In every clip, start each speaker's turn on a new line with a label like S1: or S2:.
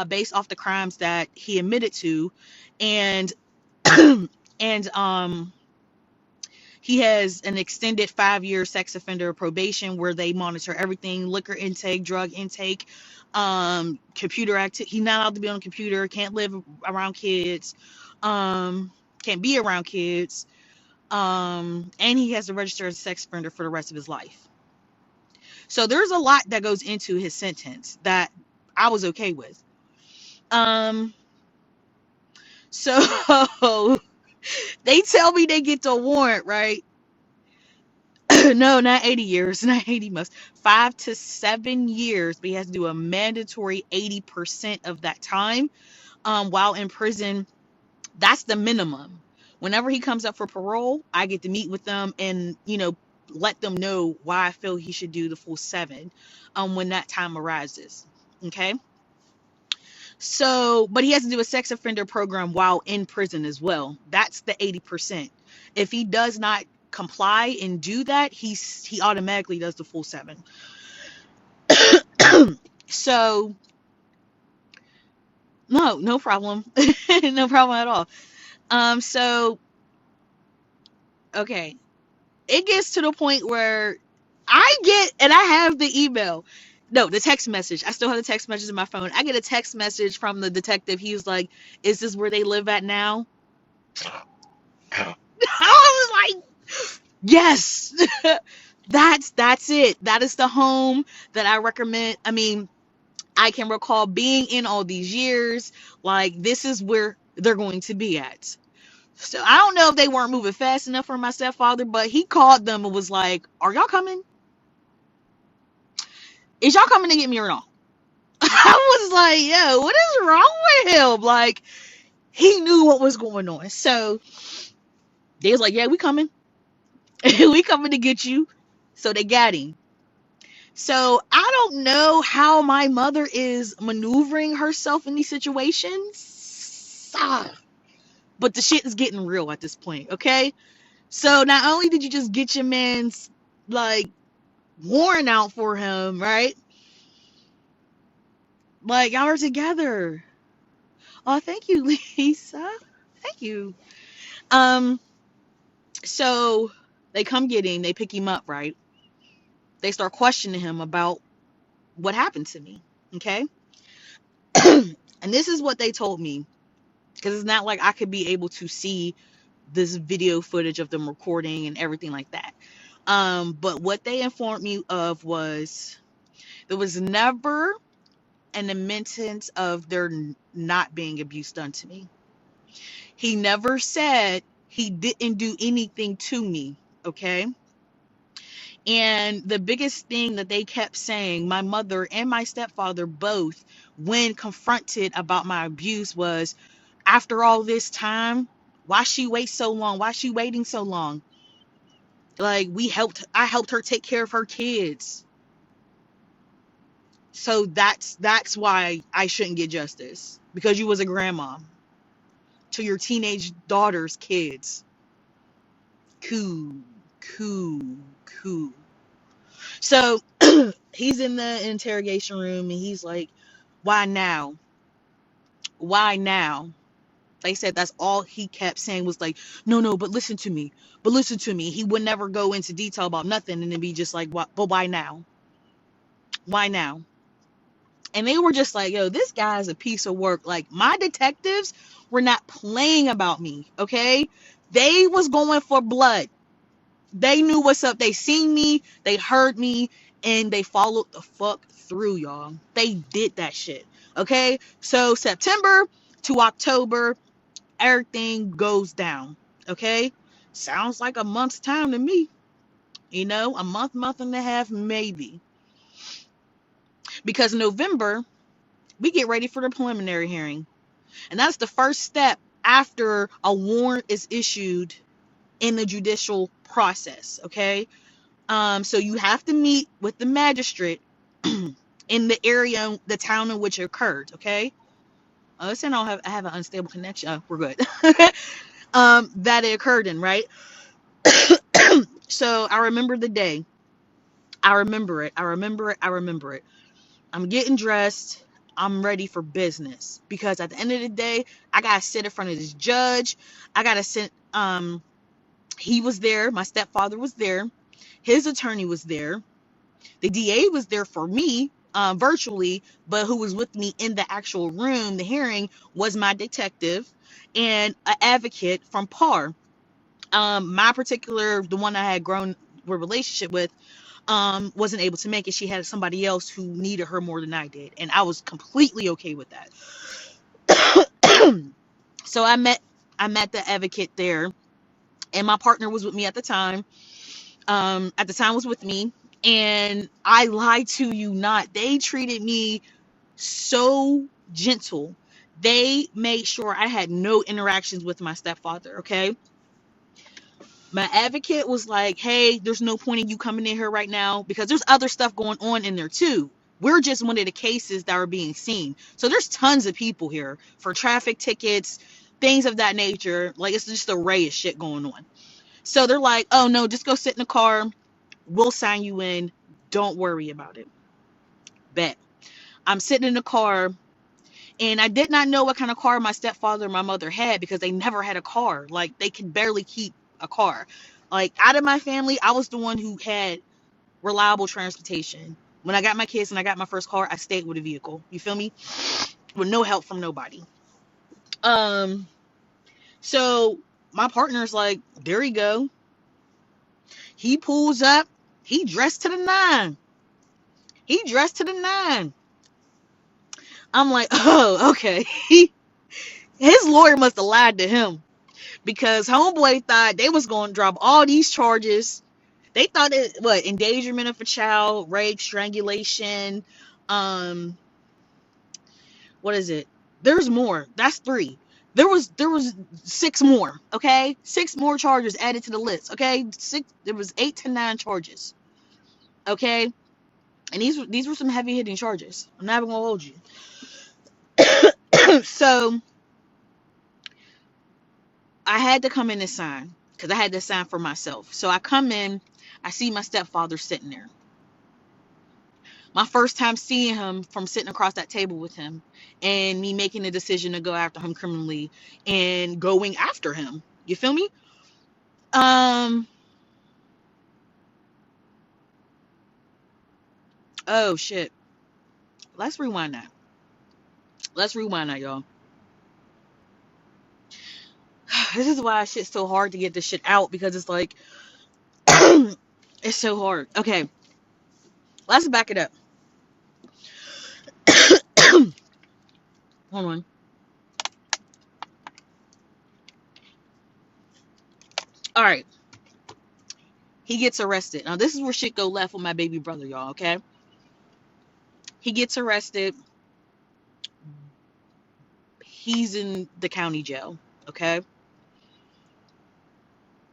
S1: based off the crimes that he admitted to, and and he has an extended 5-year sex offender probation where they monitor everything: liquor intake, drug intake, computer activity. He's not allowed to be on a computer, can't live around kids, can't be around kids, and he has to register as a sex offender for the rest of his life. So there's a lot that goes into his sentence that I was okay with. Um, so they tell me they get the warrant, right? No, not 80 years, not 80 months, 5 to 7 years, but he has to do a mandatory 80% of that time while in prison. That's the minimum. Whenever he comes up for parole, I get to meet with them and, let them know why I feel he should do the full 7 when that time arises. Okay. So, but he has to do a sex offender program while in prison as well. That's the 80%. If he does not comply and do that, he automatically does the full 7. So, no problem. No problem at all. So, okay. It gets to the point where and I have the email. No, the text message. I still have the text message in my phone. I get a text message from the detective. He was like, "Is this where they live at now?" I was like, "Yes." That's it. That is the home that I recommend. I mean, I can recall being in all these years. Like, this is where they're going to be at. So I don't know if they weren't moving fast enough for my stepfather, but he called them and was like, "Are y'all coming? Is y'all coming to get me or not?" I was like, "Yo, what is wrong with him?" Like, he knew what was going on. So they was like, "Yeah, we coming. We coming to get you." So they got him. So I don't know how my mother is maneuvering herself in these situations. But the shit is getting real at this point, okay? So not only did you just get your man's like warrant out for him, right? Like, y'all are together. Oh, thank you, Lisa. Thank you. Um, so they come get him, they pick him up, right? They start questioning him about what happened to me. Okay. And this is what they told me. Because it's not like I could be able to see this video footage of them recording and everything like that. But what they informed me of was there was never an admittance of there not being abuse done to me. He never said he didn't do anything to me. Okay. And the biggest thing that they kept saying, my mother and my stepfather both, when confronted about my abuse, was, after all this time, why she wait so long? Why she waiting so long? Like, I helped her take care of her kids. So that's why I shouldn't get justice, because you was a grandma to your teenage daughter's kids. Cool, cool, cool. So he's in the interrogation room and he's like, "Why now? Why now?" They said that's all he kept saying was like, "No, no, but listen to me. But listen to me." He would never go into detail about nothing and then be just like, "What? But why now? Why now?" And they were just like, "Yo, this guy's a piece of work." Like, my detectives were not playing about me, okay? They was going for blood. They knew what's up. They seen me, they heard me, and they followed the fuck through, y'all. They did that shit. Okay? So September to October, everything goes down. Okay? Sounds like a month's time to me. A month and a half, maybe. Because November, we get ready for the preliminary hearing. And that's the first step after a warrant is issued in the judicial process. Okay? So you have to meet with the magistrate in the area, the town in which it occurred. Okay. Listen, I have an unstable connection. Oh, we're good. That it occurred in, right? So I remember the day. I remember it. I remember it. I remember it. I'm getting dressed. I'm ready for business, because at the end of the day, I gotta sit in front of this judge. I gotta sit. He was there. My stepfather was there. His attorney was there. The DA was there for me, virtually, but who was with me in the actual room, the hearing, was my detective and an advocate from PAR. My particular, the one I had grown a relationship with, wasn't able to make it. She had somebody else who needed her more than I did, and I was completely okay with that. So I met the advocate there, and my partner was with me at the time. At the time was with me, and I lied to you not. They treated me so gentle. They made sure I had no interactions with my stepfather. Okay. My advocate was like, hey, there's no point in you coming in here right now, because there's other stuff going on in there too. We're just one of the cases that are being seen. So there's tons of people here for traffic tickets, things of that nature. Like, it's just an array of shit going on. So they're like, oh no, just go sit in the car. We'll sign you in. Don't worry about it. Bet. I'm sitting in the car, and I did not know what kind of car my stepfather and my mother had, because they never had a car. Like, they could barely keep a car. Like, out of my family, I was the one who had reliable transportation. When I got my kids and I got my first car, I stayed with a vehicle. You feel me? With no help from nobody. Um, so my partner's like, there you go. He pulls up. He dressed to the nine. He dressed to the nine. I'm like, oh, okay. His lawyer must have lied to him, because homeboy thought they was going to drop all these charges. They thought it, what, endangerment of a child, rape, strangulation, um, what is it? There's more. That's 3. There was 6 more. Okay, 6 more charges added to the list. Okay, 6. There was 8 to 9 charges. Okay, and these were some heavy hitting charges. I'm not even gonna hold you. So I had to come in and sign, because I had to sign for myself. So I come in, I see my stepfather sitting there. My first time seeing him, from sitting across that table with him, and me making the decision to go after him criminally and going after him. You feel me? Um. Oh shit. Let's rewind that. Let's rewind that, y'all. This is why shit's so hard to get this shit out, because it's like it's so hard. Okay, let's back it up. Hold on. All right. He gets arrested. Now this is where shit go left with my baby brother, y'all. Okay. He gets arrested. He's in the county jail. Okay.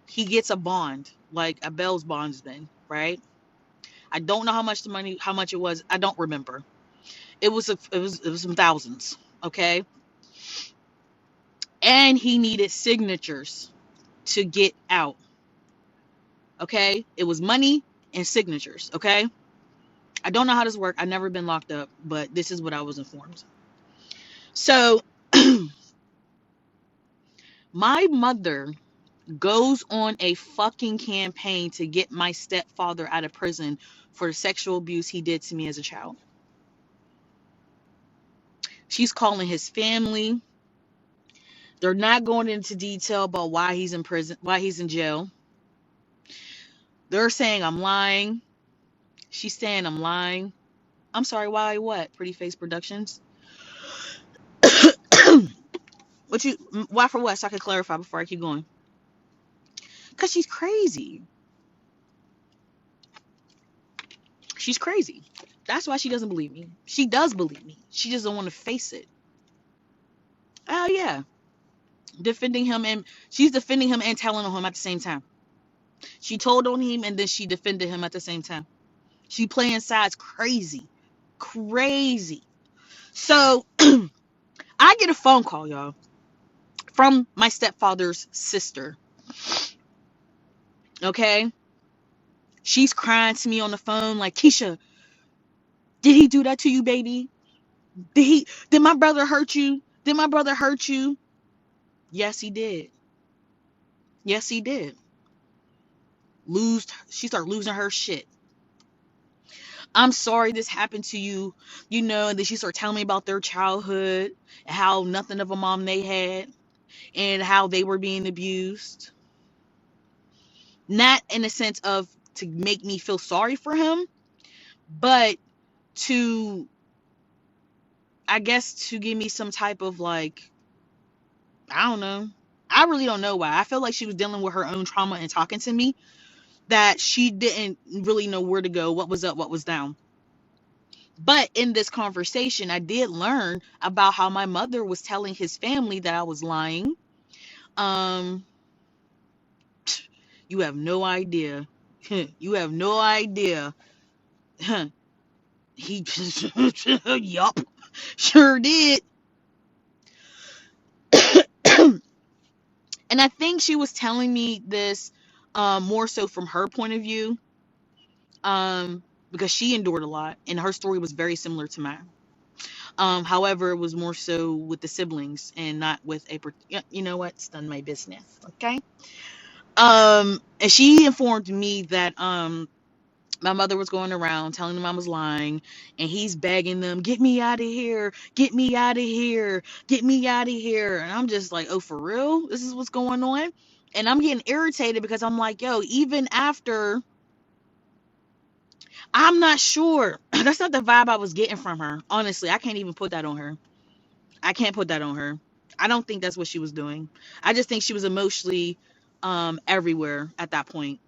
S1: He gets a bond, like a bail's bondsman, right? I don't know how much it was. I don't remember. It was some thousands. Okay. And he needed signatures to get out. Okay. It was money and signatures. Okay. I don't know how this works. I've never been locked up, but this is what I was informed. So my mother goes on a fucking campaign to get my stepfather out of prison for the sexual abuse he did to me as a child. She's calling his family. They're not going into detail about why he's in prison, why he's in jail. They're saying I'm lying. She's saying I'm lying. I'm sorry, why what? Pretty Face Productions. What you why for what? So I can clarify before I keep going. Cause she's crazy. She's crazy. That's why she doesn't believe me. She does believe me. She just don't want to face it. Oh yeah. Defending him, and she's defending him and telling on him at the same time. She told on him and then she defended him at the same time. She playing sides crazy. Crazy. So I get a phone call, y'all, from my stepfather's sister. Okay? She's crying to me on the phone like, Keisha, did he do that to you, baby? Did my brother hurt you? Did my brother hurt you? Yes, he did. Yes, he did. She started losing her shit. I'm sorry this happened to you, and then she started telling me about their childhood and how nothing of a mom they had and how they were being abused. Not in a sense of to make me feel sorry for him, but to, I guess, to give me some type of like, I don't know. I really don't know why. I feel like she was dealing with her own trauma and talking to me that she didn't really know where to go, what was up, what was down. But in this conversation, I did learn about how my mother was telling his family that I was lying. Um, you have no idea. You have no idea. He, yup, sure did. And I think she was telling me this more so from her point of view, because she endured a lot, and her story was very similar to mine. However, it was more so with the siblings and not with a. You know what? It's none of my business. Okay. And she informed me that my mother was going around telling them I was lying, and he's begging them, "Get me out of here! Get me out of here! Get me out of here!" And I'm just like, "Oh, for real? This is what's going on?" And I'm getting irritated because I'm like, "Yo, even after." I'm not sure. That's not the vibe I was getting from her. Honestly, I can't even put that on her. I can't put that on her. I don't think that's what she was doing. I just think she was emotionally everywhere at that point.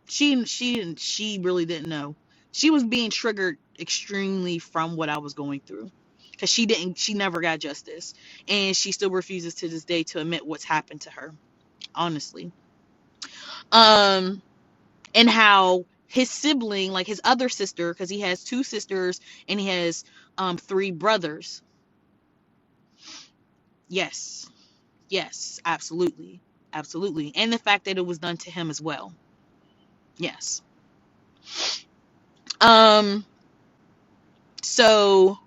S1: She really didn't know. She was being triggered extremely from what I was going through. Cuz she never got justice, and she still refuses to this day to admit what's happened to her, honestly. Um and how his sibling, like his other sister, cuz he has two sisters and he has three brothers. Yes. Yes, absolutely. Absolutely. And the fact that it was done to him as well. Yes. Um so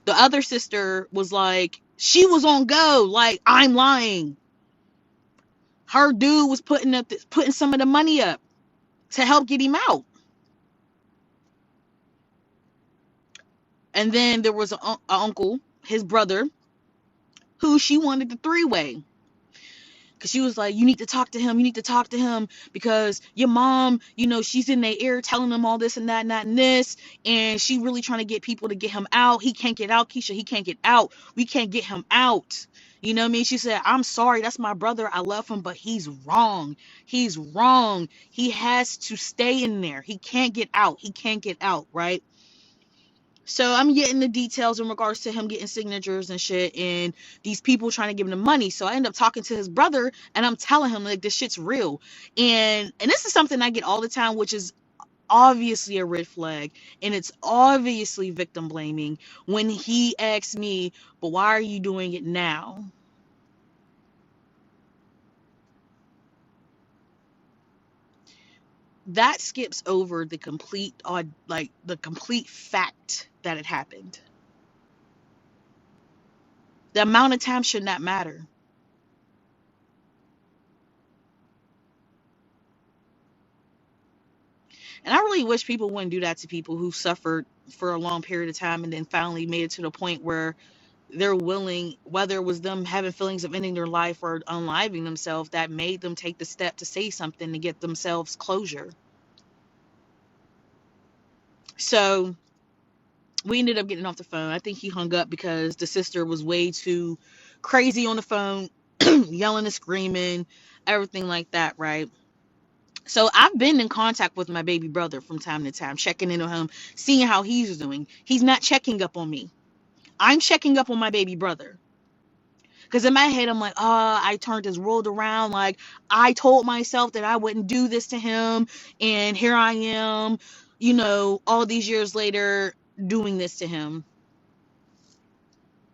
S1: the other sister was like, she was on go, like, I'm lying. Her dude was putting some of the money up to help get him out. And then there was a uncle, his brother, who she wanted the three-way. Because she was like, you need to talk to him. You need to talk to him because your mom, she's in their ear telling them all this and that and that and this. And she really trying to get people to get him out. He can't get out, Keisha. He can't get out. We can't get him out. You know what I mean? She said, I'm sorry. That's my brother. I love him, but he's wrong. He's wrong. He has to stay in there. He can't get out. He can't get out, right? So I'm getting the details in regards to him getting signatures and shit, and these people trying to give him the money. So I end up talking to his brother, and I'm telling him like this shit's real, and this is something I get all the time, which is obviously a red flag, and it's obviously victim blaming when he asks me, "But why are you doing it now?" That skips over the complete, like the complete fact that it happened. The amount of time should not matter. And I really wish people wouldn't do that to people who suffered for a long period of time and then finally made it to the point where they're willing, whether it was them having feelings of ending their life or unliving themselves, that made them take the step to say something to get themselves closure. So we ended up getting off the phone. I think he hung up because the sister was way too crazy on the phone, yelling and screaming, everything like that, right? So I've been in contact with my baby brother from time to time, checking in on him, seeing how he's doing. He's not checking up on me. I'm checking up on my baby brother. Because in my head, I'm like, I turned his world around. Like, I told myself that I wouldn't do this to him. And here I am, all these years later, doing this to him.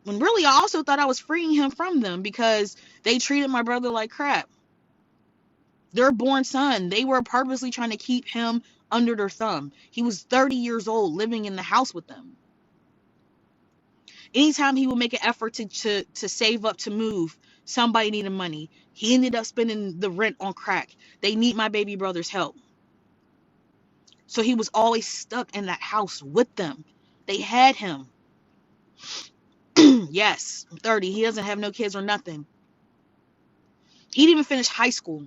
S1: When really, I also thought I was freeing him from them because they treated my brother like crap. Their born son, they were purposely trying to keep him under their thumb. He was 30 years old living in the house with them. Anytime he would make an effort to save up to move, somebody needed money. He ended up spending the rent on crack. They need my baby brother's help. So he was always stuck in that house with them. They had him. Yes, I'm 30. He doesn't have no kids or nothing. He didn't even finish high school.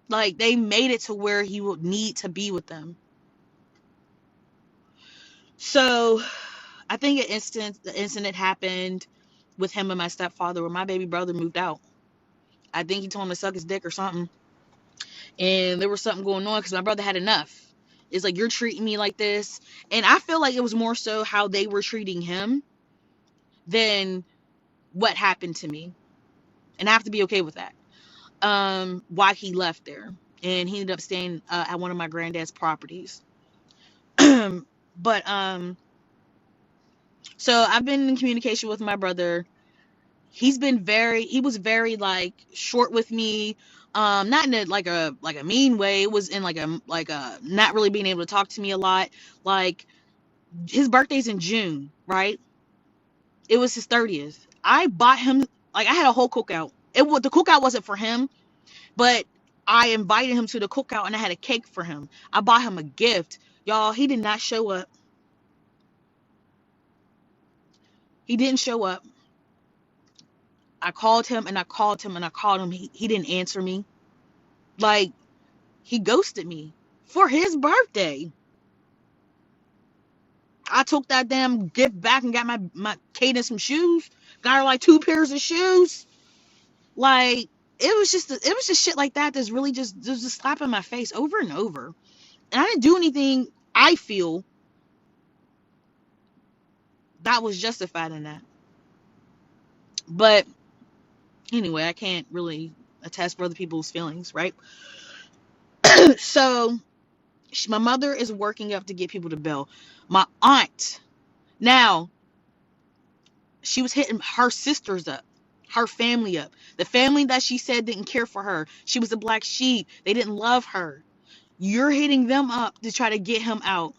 S1: Like, they made it to where he would need to be with them. So I think the incident happened with him and my stepfather where my baby brother moved out. I think he told him to suck his dick or something. And there was something going on because my brother had enough. It's like, you're treating me like this. And I feel like it was more so how they were treating him than what happened to me. And I have to be okay with that. Why he left there. And he ended up staying at one of my granddad's properties. But so I've been in communication with my brother. He was very like short with me. Not in a mean way. It was in like a not really being able to talk to me a lot. Like, his birthday's in June, right? It was his 30th. I bought him, like, I had a whole cookout. The cookout wasn't for him, but I invited him to the cookout and I had a cake for him. I bought him a gift. Y'all, he did not show up. He didn't show up. I called him and I called him and I called him. He didn't answer me. Like, he ghosted me for his birthday. I took that damn gift back and got my Kaden some shoes. Got her like 2 pairs of shoes. Like, it was just shit like that that's really just slapping my face over and over. And I didn't do anything, I feel, that was justified in that. But anyway, I can't really attest for other people's feelings, right? So my mother is working up to get people to bail. My aunt, now, she was hitting her sisters up, her family up. The family that she said didn't care for her. She was a black sheep. They didn't love her. You're hitting them up to try to get him out.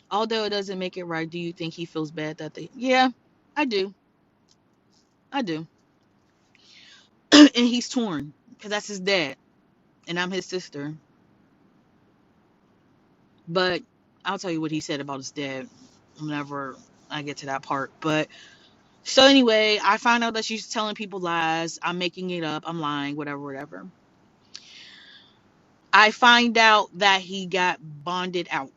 S1: Although it doesn't make it right, do you think he feels bad that they... Yeah, I do. I do. And he's torn because that's his dad and I'm his sister. But I'll tell you what he said about his dad whenever I get to that part. But so anyway, I find out that she's telling people lies. I'm making it up. I'm lying, whatever, whatever. I find out that he got bonded out.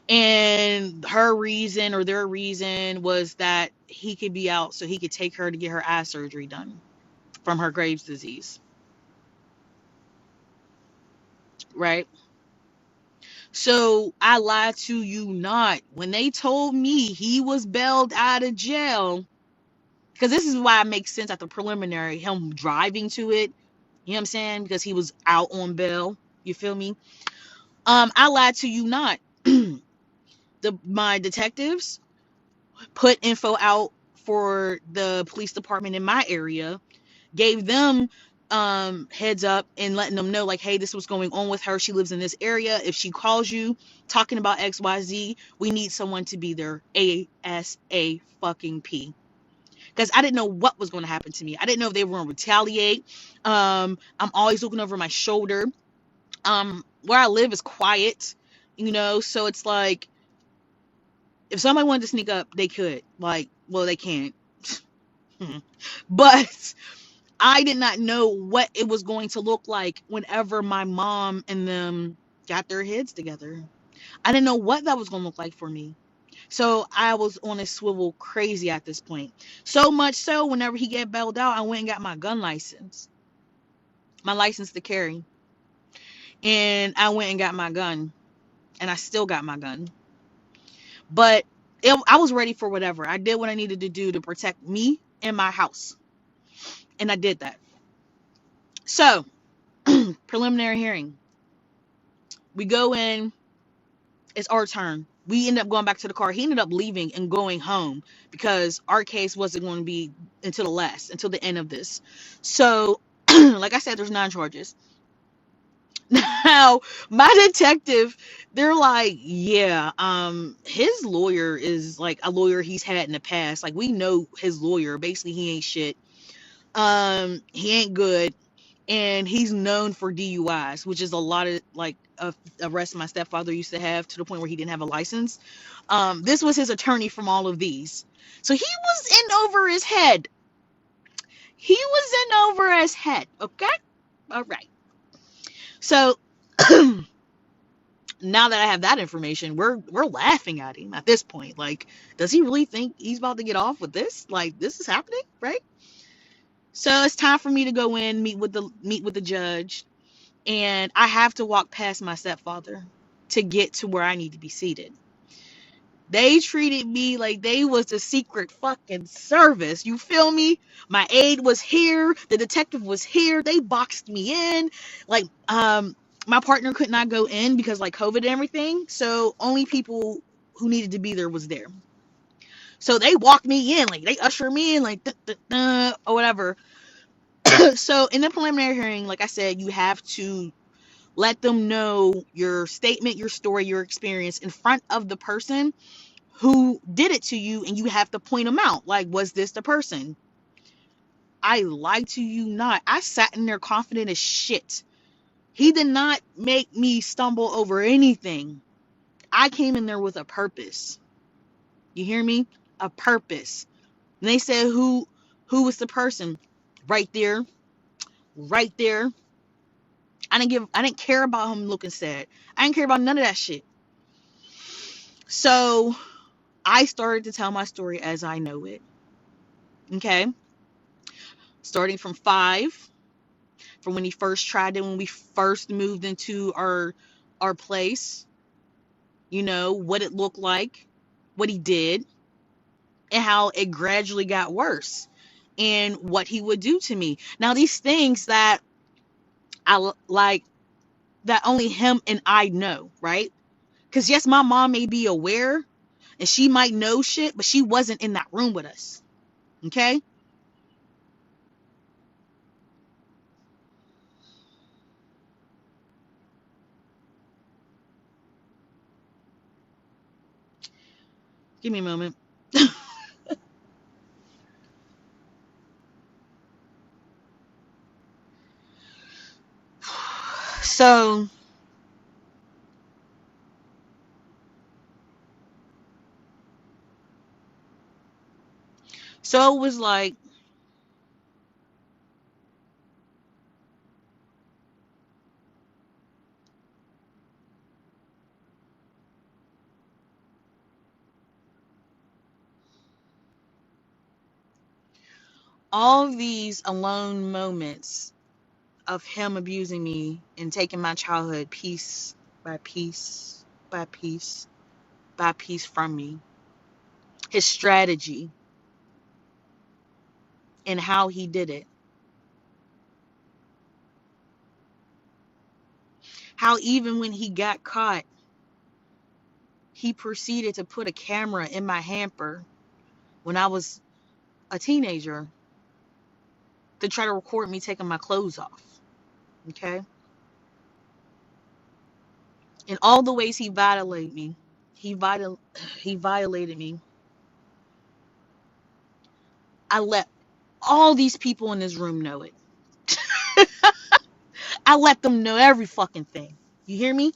S1: And her reason, or their reason, was that he could be out so he could take her to get her eye surgery done from her Graves' disease. Right? So I lied to you not. When they told me he was bailed out of jail, because this is why it makes sense at the preliminary, him driving to it, you know what I'm saying? Because he was out on bail. You feel me? I lied to you not. My detectives put info out for the police department in my area, gave them heads up and letting them know, like, hey, this is what's going on with her. She lives in this area. If she calls you talking about XYZ, we need someone to be there ASA fucking P. Because I didn't know what was going to happen to me. I didn't know if they were going to retaliate. I'm always looking over my shoulder. Where I live is quiet, so it's like, if somebody wanted to sneak up, they could. Like, well, they can't. But I did not know what it was going to look like whenever my mom and them got their heads together. I didn't know what that was going to look like for me. So I was on a swivel crazy at this point. So much so, whenever he get bailed out, I went and got my gun license. My license to carry. And I went and got my gun. And I still got my gun. But I was ready for whatever. I did what I needed to do to protect me and my house. And I did that. So, preliminary hearing. We go in. It's our turn. We end up going back to the car. He ended up leaving and going home because our case wasn't going to be until the end of this. So, like I said, there's 9 charges. Now, my detective, they're like, yeah, his lawyer is like a lawyer he's had in the past. Like, we know his lawyer. Basically, he ain't shit. He ain't good, and he's known for DUIs, which is a lot of like arrests my stepfather used to have, to the point where he didn't have a license. This was his attorney from all of these, so he was in over his head. He was in over his head. Okay, all right. So now that I have that information, we're laughing at him at this point. Like, does he really think he's about to get off with this? Like, this is happening, right? So it's time for me to go in, meet with the judge, and I have to walk past my stepfather to get to where I need to be seated. They treated me like they was the secret fucking service. You feel me? My aide was here, the detective was here. They boxed me in. Like, my partner could not go in because like COVID and everything. So only people who needed to be there was there. So they walked me in, like they ushered me in, like duh, duh, duh, or whatever. So in the preliminary hearing, like I said, you have to let them know your statement, your story, your experience in front of the person who did it to you, and you have to point them out. Like, was this the person? I lied to you not. I sat in there confident as shit. He did not make me stumble over anything. I came in there with a purpose. You hear me? A purpose. And they said who was the person? Right there. Right there. I didn't care about him looking sad. I didn't care about none of that shit. So I started to tell my story as I know it. Okay? Starting from 5, from when he first tried it, when we first moved into our place, what it looked like, what he did, and how it gradually got worse, and what he would do to me. Now, these things that I like, that only him and I know, right? Because yes, my mom may be aware and she might know shit, but she wasn't in that room with us. Okay? Give me a moment. So, so it was like all these alone moments of him abusing me and taking my childhood piece by piece by piece by piece from me. His strategy and how he did it. How even when he got caught, he proceeded to put a camera in my hamper when I was a teenager to try to record me taking my clothes off. Okay? In all the ways he violated me, he viol- he violated me. I let all these people in this room know it. I let them know every fucking thing. You hear me?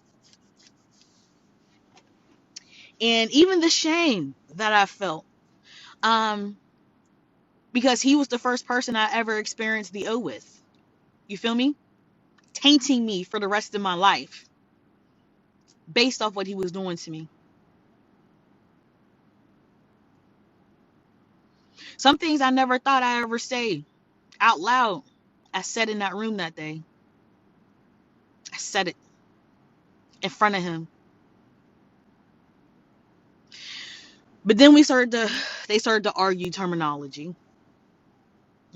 S1: And even the shame that I felt, um, because he was the first person I ever experienced the O with. You feel me? Tainting me for the rest of my life based off what he was doing to me. Some things I never thought I ever say out loud. I said in that room that day. I said it in front of him. But then they started to argue terminology.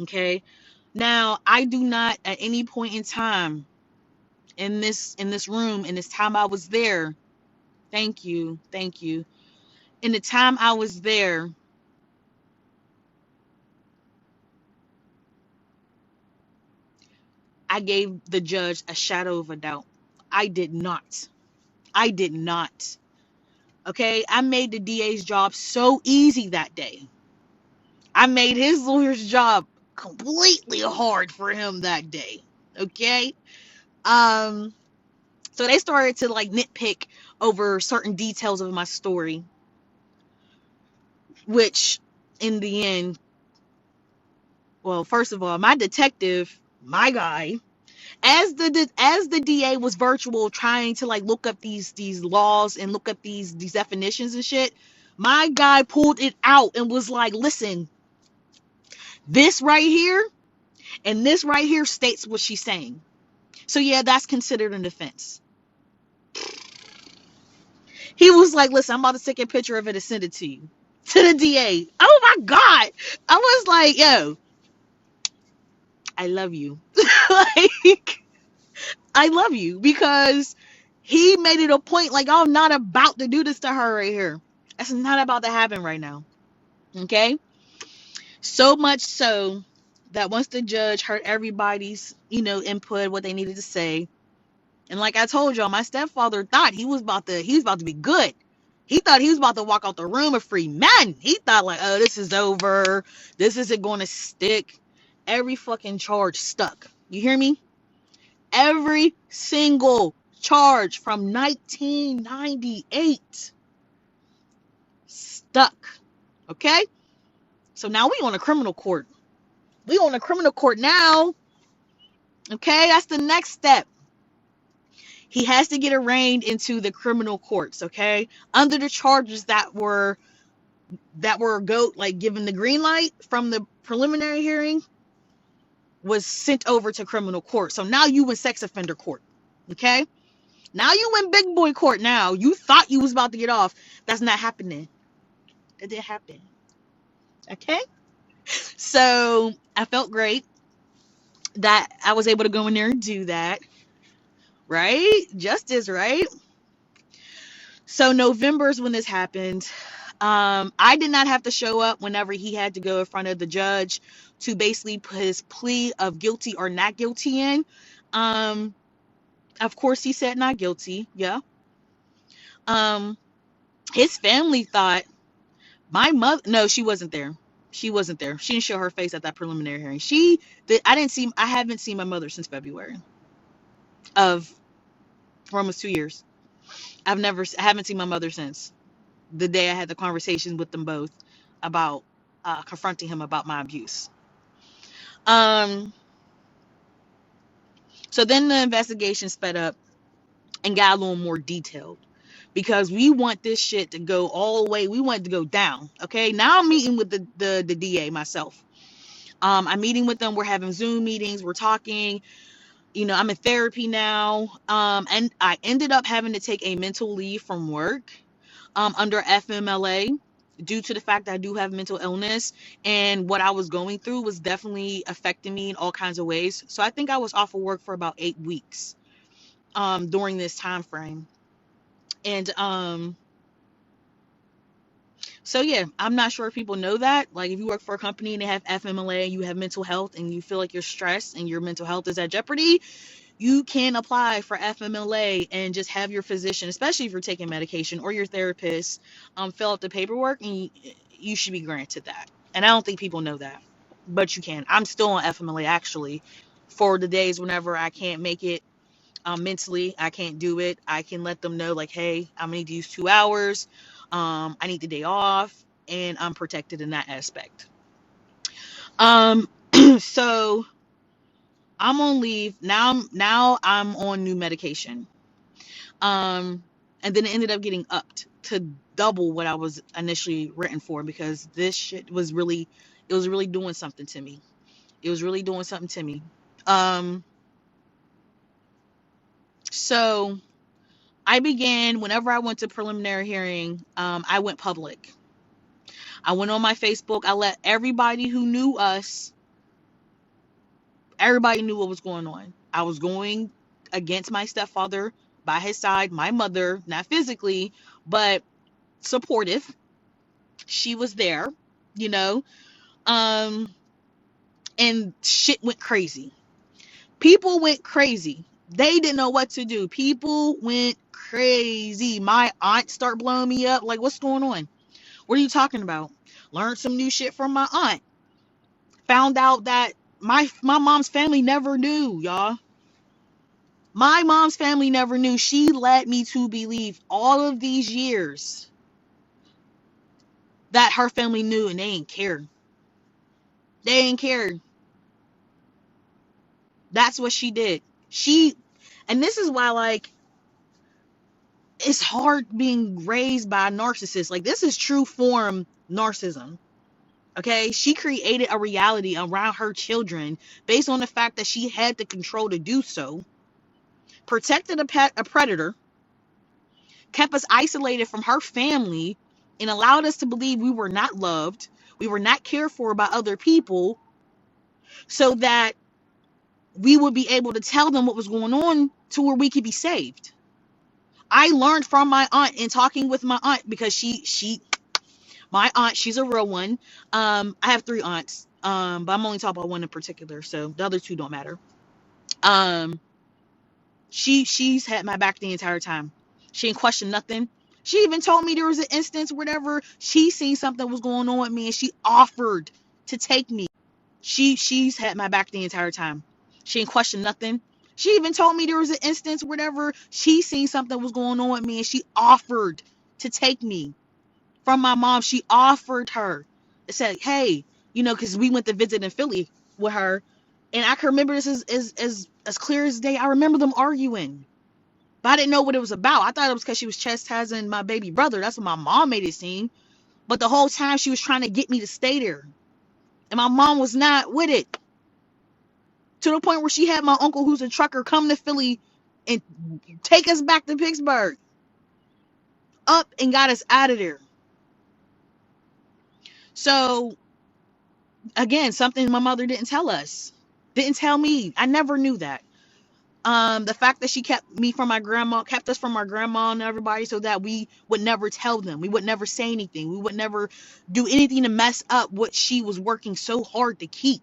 S1: Okay. Now, I do not at any point in time in this room, in this time I was there. Thank you. Thank you. In the time I was there, I gave the judge a shadow of a doubt. I did not. I did not. Okay, I made the DA's job so easy that day. I made his lawyer's job completely hard for him that day. Okay. Um, so they started to like nitpick over certain details of my story, which in the end, well, first of all, my detective, my guy, as the DA was virtual trying to like look up these laws and look up these definitions and shit, my guy pulled it out and was like, listen, this right here and this right here states what she's saying. So yeah, that's considered an offense. He was like, listen, I'm about to take a picture of it and send it to you. To the DA. Oh my God. I was like, yo, I love you. Like, I love you because he made it a point like, I'm not about to do this to her right here. That's not about to happen right now. Okay? So much so that once the judge heard everybody's, input, what they needed to say, and like I told y'all, my stepfather thought he was about to be good. He thought he was about to walk out the room a free man. He thought like, oh, this is over. This isn't going to stick. Every fucking charge stuck. You hear me? Every single charge from 1998 stuck. Okay? So now we on a criminal court. We on a criminal court now. Okay? That's the next step. He has to get arraigned into the criminal courts, okay? Under the charges that were given the green light from the preliminary hearing was sent over to criminal court. So now you in sex offender court. Okay? Now you in big boy court now. You thought you was about to get off. That's not happening. That didn't happen. Okay? So I felt great that I was able to go in there and do that. Right? Justice, right? So November is when this happened. I did not have to show up whenever he had to go in front of the judge to basically put his plea of guilty or not guilty in. Um, of course, he said not guilty. Yeah. Um, his family thought my mother. No, she wasn't there. She wasn't there. She didn't show her face at that preliminary hearing. I didn't see. I haven't seen my mother since February of for almost 2 years. I haven't seen my mother since the day I had the conversation with them both about confronting him about my abuse. Um, so then the investigation sped up and got a little more detailed because we want this shit to go all the way. We want it to go down. Okay. Now I'm meeting with the DA myself. I'm meeting with them. We're having Zoom meetings. We're talking. I'm in therapy now. And I ended up having to take a mental leave from work under FMLA due to the fact that I do have mental illness, and what I was going through was definitely affecting me in all kinds of ways. So I think I was off of work for about 8 weeks during this time frame. And so yeah, I'm not sure if people know that. Like if you work for a company and they have FMLA and you have mental health and you feel like you're stressed and your mental health is at jeopardy, you can apply for FMLA and just have your physician, especially if you're taking medication, or your therapist, fill out the paperwork, and you should be granted that. And I don't think people know that, but you can. I'm still on FMLA actually for the days whenever I can't make it mentally, I can't do it. I can let them know like, hey, I'm gonna need to use 2 hours. I need the day off, and I'm protected in that aspect. Um, so I'm on leave now. Now I'm on new medication. Um, and then it ended up getting upped to double what I was initially written for because this shit was really, it was really doing something to me. It was really doing something to me. Um, so I began, whenever I went to preliminary hearing, I went public. I went on my Facebook. I let everybody who knew us, everybody knew what was going on. I was going against my stepfather by his side, my mother, not physically, but supportive. She was there, you know. Um, and shit went crazy. People went crazy. They didn't know what to do. People went crazy. My aunt started blowing me up. Like, what's going on? What are you talking about? Learned some new shit from my aunt. Found out that my mom's family never knew, y'all. My mom's family never knew. She led me to believe all of these years that her family knew and they ain't care. They ain't care. That's what she did. And this is why, like, it's hard being raised by a narcissist. Like, this is true form narcissism. Okay, she created a reality around her children based on the fact that she had the control to do so, protected a predator, kept us isolated from her family, and allowed us to believe we were not loved, we were not cared for by other people, so that we would be able to tell them what was going on to where we could be saved. I learned from my aunt in talking with my aunt, because my aunt, she's a real one. I have three aunts, but I'm only talking about one in particular, so the other two don't matter. Um, she's had my back the entire time. She didn't question nothing. She even told me there was an instance, whatever, she seen something was going on with me, and she offered to take me. She's had my back the entire time. She didn't question nothing. She even told me there was an instance, whatever, she seen something was going on with me, and she offered to take me from my mom. She offered her. It said, hey, because we went to visit in Philly with her, and I can remember this as clear as day. I remember them arguing, but I didn't know what it was about. I thought it was because she was chastising my baby brother. That's what my mom made it seem. But the whole time she was trying to get me to stay there, and my mom was not with it. To the point where she had my uncle, who's a trucker, come to Philly and take us back to Pittsburgh, up and got us out of there. So again, something my mother didn't tell us, didn't tell me. I never knew that. The fact that she kept me from my grandma, kept us from our grandma and everybody, so that we would never tell them, we would never say anything, we would never do anything to mess up what she was working so hard to keep,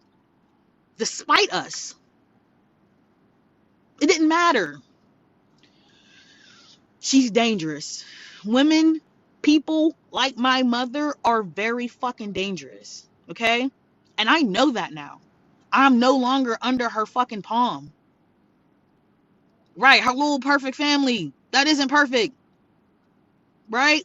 S1: despite us. It didn't matter. She's dangerous. Women, people like my mother are very fucking dangerous. Okay? And I know that now. I'm no longer under her fucking palm. Right, her little perfect family. That isn't perfect. Right?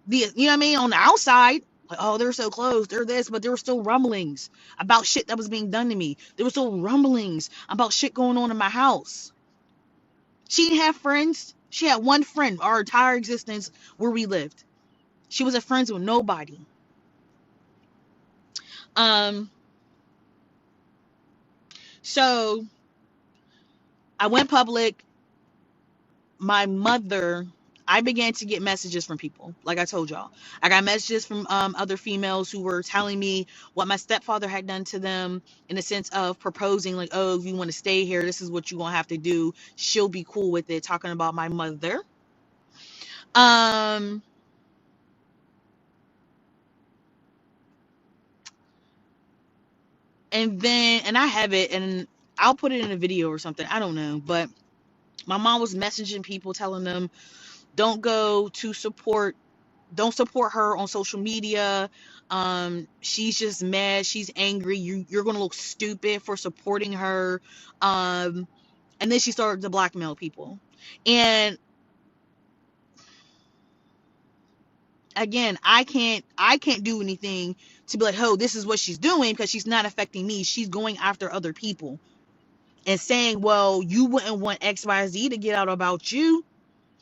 S1: You know what I mean? On the outside, like, oh, they're so close, they're this, but there were still rumblings about shit that was being done to me. There were still rumblings about shit going on in my house. She didn't have friends. She had one friend our entire existence where we lived. She wasn't friends with nobody. Um, so I went public. My mother, I began to get messages from people. Like I told y'all, I got messages from other females who were telling me what my stepfather had done to them, in the sense of proposing, like, oh, if you want to stay here, this is what you're gonna have to do. She'll be cool with it. Talking about my mother. Um, and I have it, and I'll put it in a video or something. I don't know, but my mom was messaging people, telling them, don't go to support, don't support her on social media. She's just mad, she's angry, you're gonna look stupid for supporting her. And then she started to blackmail people. And again, I can't do anything to be like, oh, this is what she's doing, because she's not affecting me. She's going after other people and saying, well, you wouldn't want XYZ to get out about you,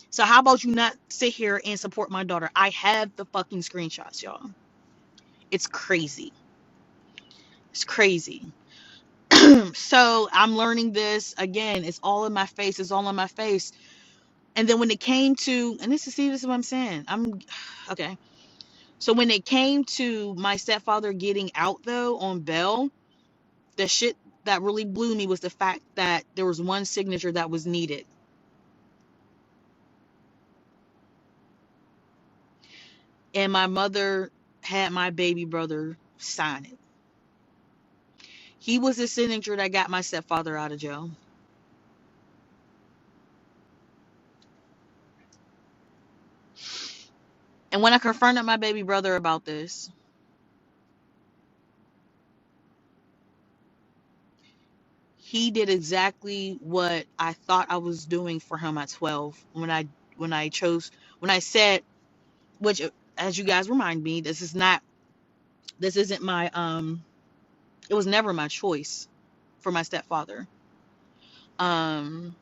S1: so how about you not sit here and support my daughter? I have the fucking screenshots, y'all. It's crazy. It's crazy. So I'm learning this again. It's all in my face. It's all in my face. And then when it came to, and this is what I'm saying. I'm okay. So when it came to my stepfather getting out, though, on bail, the shit that really blew me was the fact that there was one signature that was needed. And my mother had my baby brother sign it. He was the signature that got my stepfather out of jail. And when I confronted my baby brother about this, he did exactly what I thought I was doing for him at 12 when I chose when I said, which, as you guys remind me, this isn't my it was never my choice for my stepfather um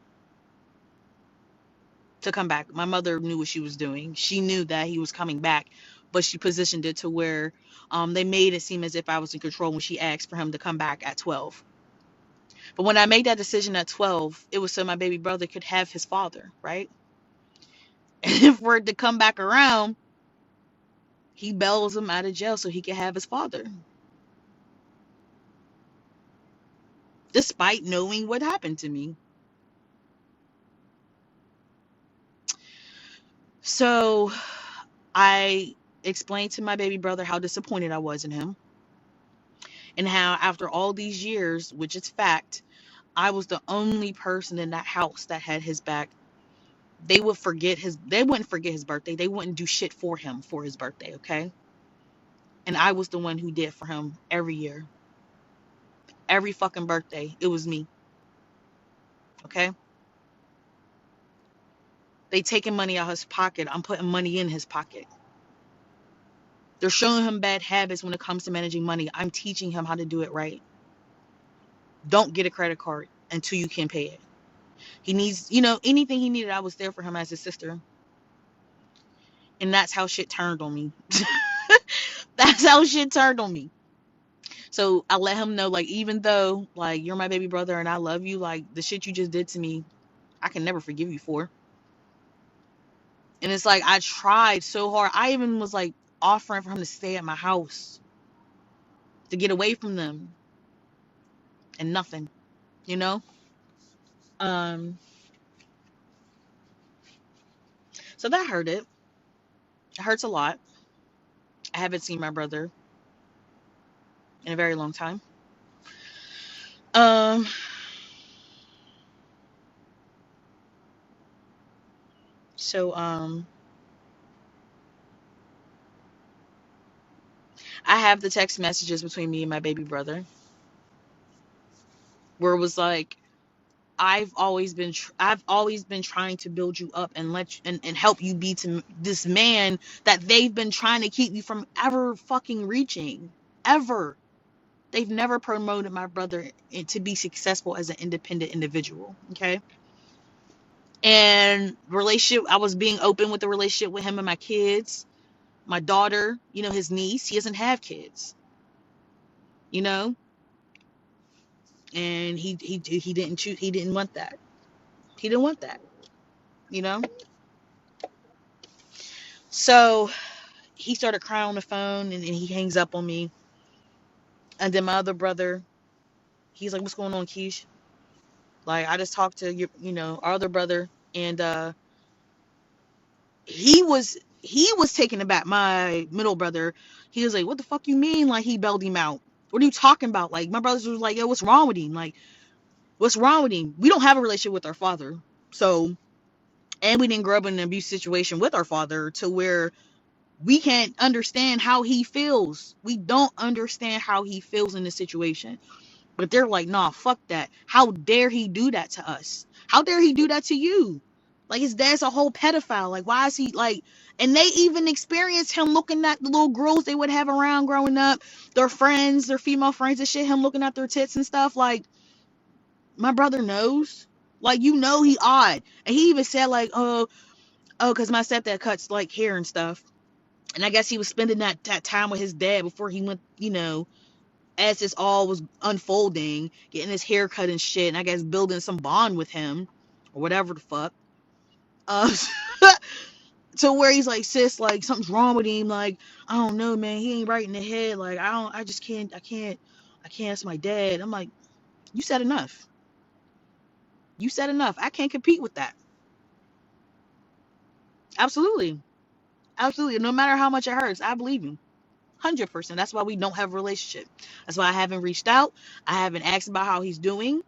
S1: to come back. My mother knew what she was doing. She knew that he was coming back, but she positioned it to where they made it seem as if I was in control when she asked for him to come back at 12. But when I made that decision at 12, it was so my baby brother could have his father, right? And if we're to come back around, he bails him out of jail so he can have his father, despite knowing what happened to me. So I explained to my baby brother how disappointed I was in him, and how after all these years, which is fact, I was the only person in that house that had his back. They wouldn't forget his birthday. They wouldn't do shit for him for his birthday, okay? And I was the one who did for him every year. Every fucking birthday, it was me, okay? They taking money out of his pocket. I'm putting money in his pocket. They're showing him bad habits when it comes to managing money. I'm teaching him how to do it right. Don't get a credit card until you can pay it. He needs, anything he needed, I was there for him as his sister. And that's how shit turned on me. That's how shit turned on me. So I let him know, like, even though, like, you're my baby brother and I love you, like, the shit you just did to me, I can never forgive you for. And it's like, I tried so hard. I even was, like, offering for him to stay at my house to get away from them. And nothing, you know? Um, so that hurt it. It hurts a lot. I haven't seen my brother in a very long time. Um, so I have the text messages between me and my baby brother where it was like, I've always been trying to build you up and and help you be to this man that they've been trying to keep you from ever fucking reaching, ever. They've never promoted my brother to be successful as an independent individual, okay? And relationship, I was being open with the relationship with him and my kids, my daughter, his niece. He doesn't have kids, you know, and he didn't choose. He didn't want that. He didn't want that, you know. So he started crying on the phone, and he hangs up on me. And then my other brother, he's like, "What's going on, Keish?" Like, I just talked to our other brother, and he was taken aback. My middle brother, he was like, "What the fuck you mean? Like, he bailed him out? What are you talking about?" Like, my brothers was like, "Yo, what's wrong with him? Like, what's wrong with him? We don't have a relationship with our father, so, and we didn't grow up in an abuse situation with our father to where we can't understand how he feels. We don't understand how he feels in this situation." But they're like, "Nah, fuck that. How dare he do that to us? How dare he do that to you? Like, his dad's a whole pedophile. Like, why is he like?" And they even experienced him looking at the little girls they would have around growing up, their friends, their female friends and shit, him looking at their tits and stuff. Like, my brother knows. Like, he odd. And he even said, like, because my stepdad cuts, like, hair and stuff. And I guess he was spending that time with his dad before he went, as this all was unfolding, getting his hair cut and shit, and I guess building some bond with him, or whatever the fuck. Uh, to where he's like, "Sis, like, something's wrong with him. Like, I don't know, man. He ain't right in the head. Like, I just can't, I can't ask my dad." I'm like, "You said enough. You said enough. I can't compete with that." Absolutely. Absolutely. No matter how much it hurts, I believe him. 100%. That's why we don't have a relationship. That's why I haven't reached out. I haven't asked about how he's doing.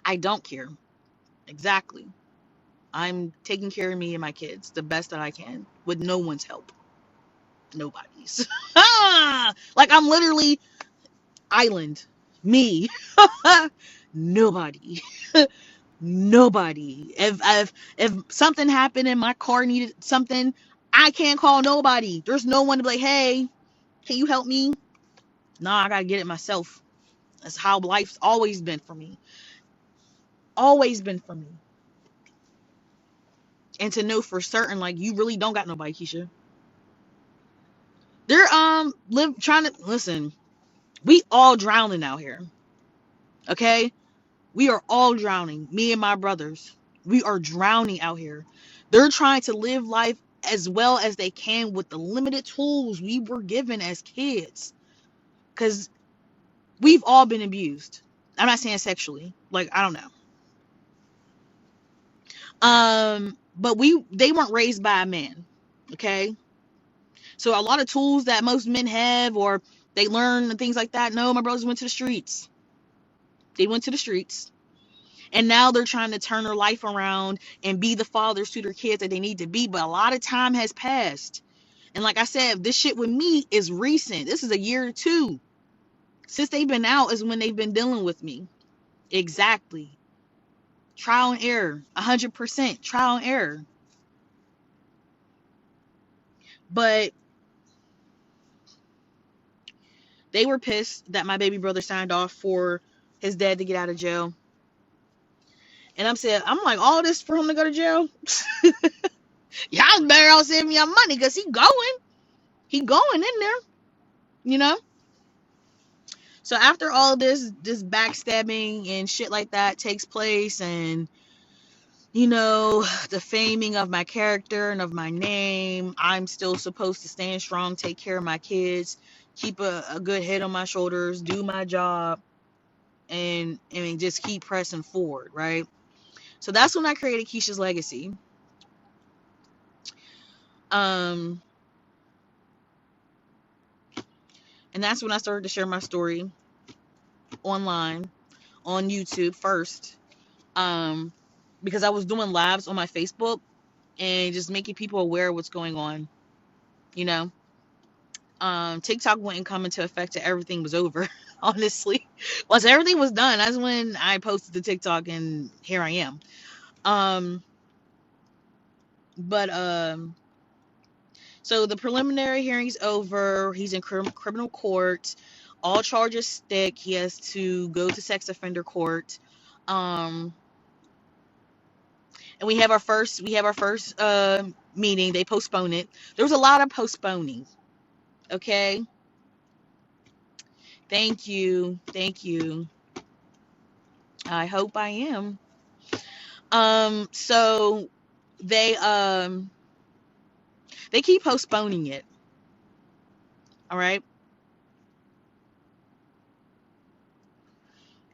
S1: I don't care. Exactly. I'm taking care of me and my kids the best that I can with no one's help. Nobody's. Like I'm literally island. Me. Nobody. Nobody. If something happened and my car needed something, I can't call nobody. There's no one to be like, hey, can you help me? Nah, I gotta get it myself. That's how life's always been for me. Always been for me. And to know for certain, like you really don't got nobody, Keisha. They're live trying to listen. We all drowning out here. Okay? We are all drowning. Me and my brothers. We are drowning out here. They're trying to live life as well as they can with the limited tools we were given as kids. Because we've all been abused. I'm not saying sexually. Like, I don't know. But they weren't raised by a man. Okay? So a lot of tools that most men have or they learn and things like that. No, my brothers went to the streets. They went to the streets. And now they're trying to turn their life around and be the fathers to their kids that they need to be. But a lot of time has passed. And like I said, this shit with me is recent. This is a year or two. Since they've been out is when they've been dealing with me. Exactly. Trial and error. 100% trial and error. But they were pissed that my baby brother signed off for his dad to get out of jail. And I'm like, all this for him to go to jail? Y'all better all send me your money because he going. He going in there. You know? So after all this backstabbing and shit like that takes place and the faming of my character and of my name, I'm still supposed to stand strong, take care of my kids, keep a good head on my shoulders, do my job, and I mean just keep pressing forward, right? So that's when I created Keisha's Legacy. And that's when I started to share my story online on YouTube first. Because I was doing lives on my Facebook and just making people aware of what's going on, you know. TikTok wouldn't come into effect till everything was over, honestly. Once everything was done, that's when I posted the TikTok and here I am. Um, but So the preliminary hearing's over. He's in criminal court. All charges stick. He has to go to sex offender court. Um, and we have our first meeting. They postponed it. There was a lot of postponing. Okay. Thank you. Thank you. I hope I am. So they keep postponing it. All right.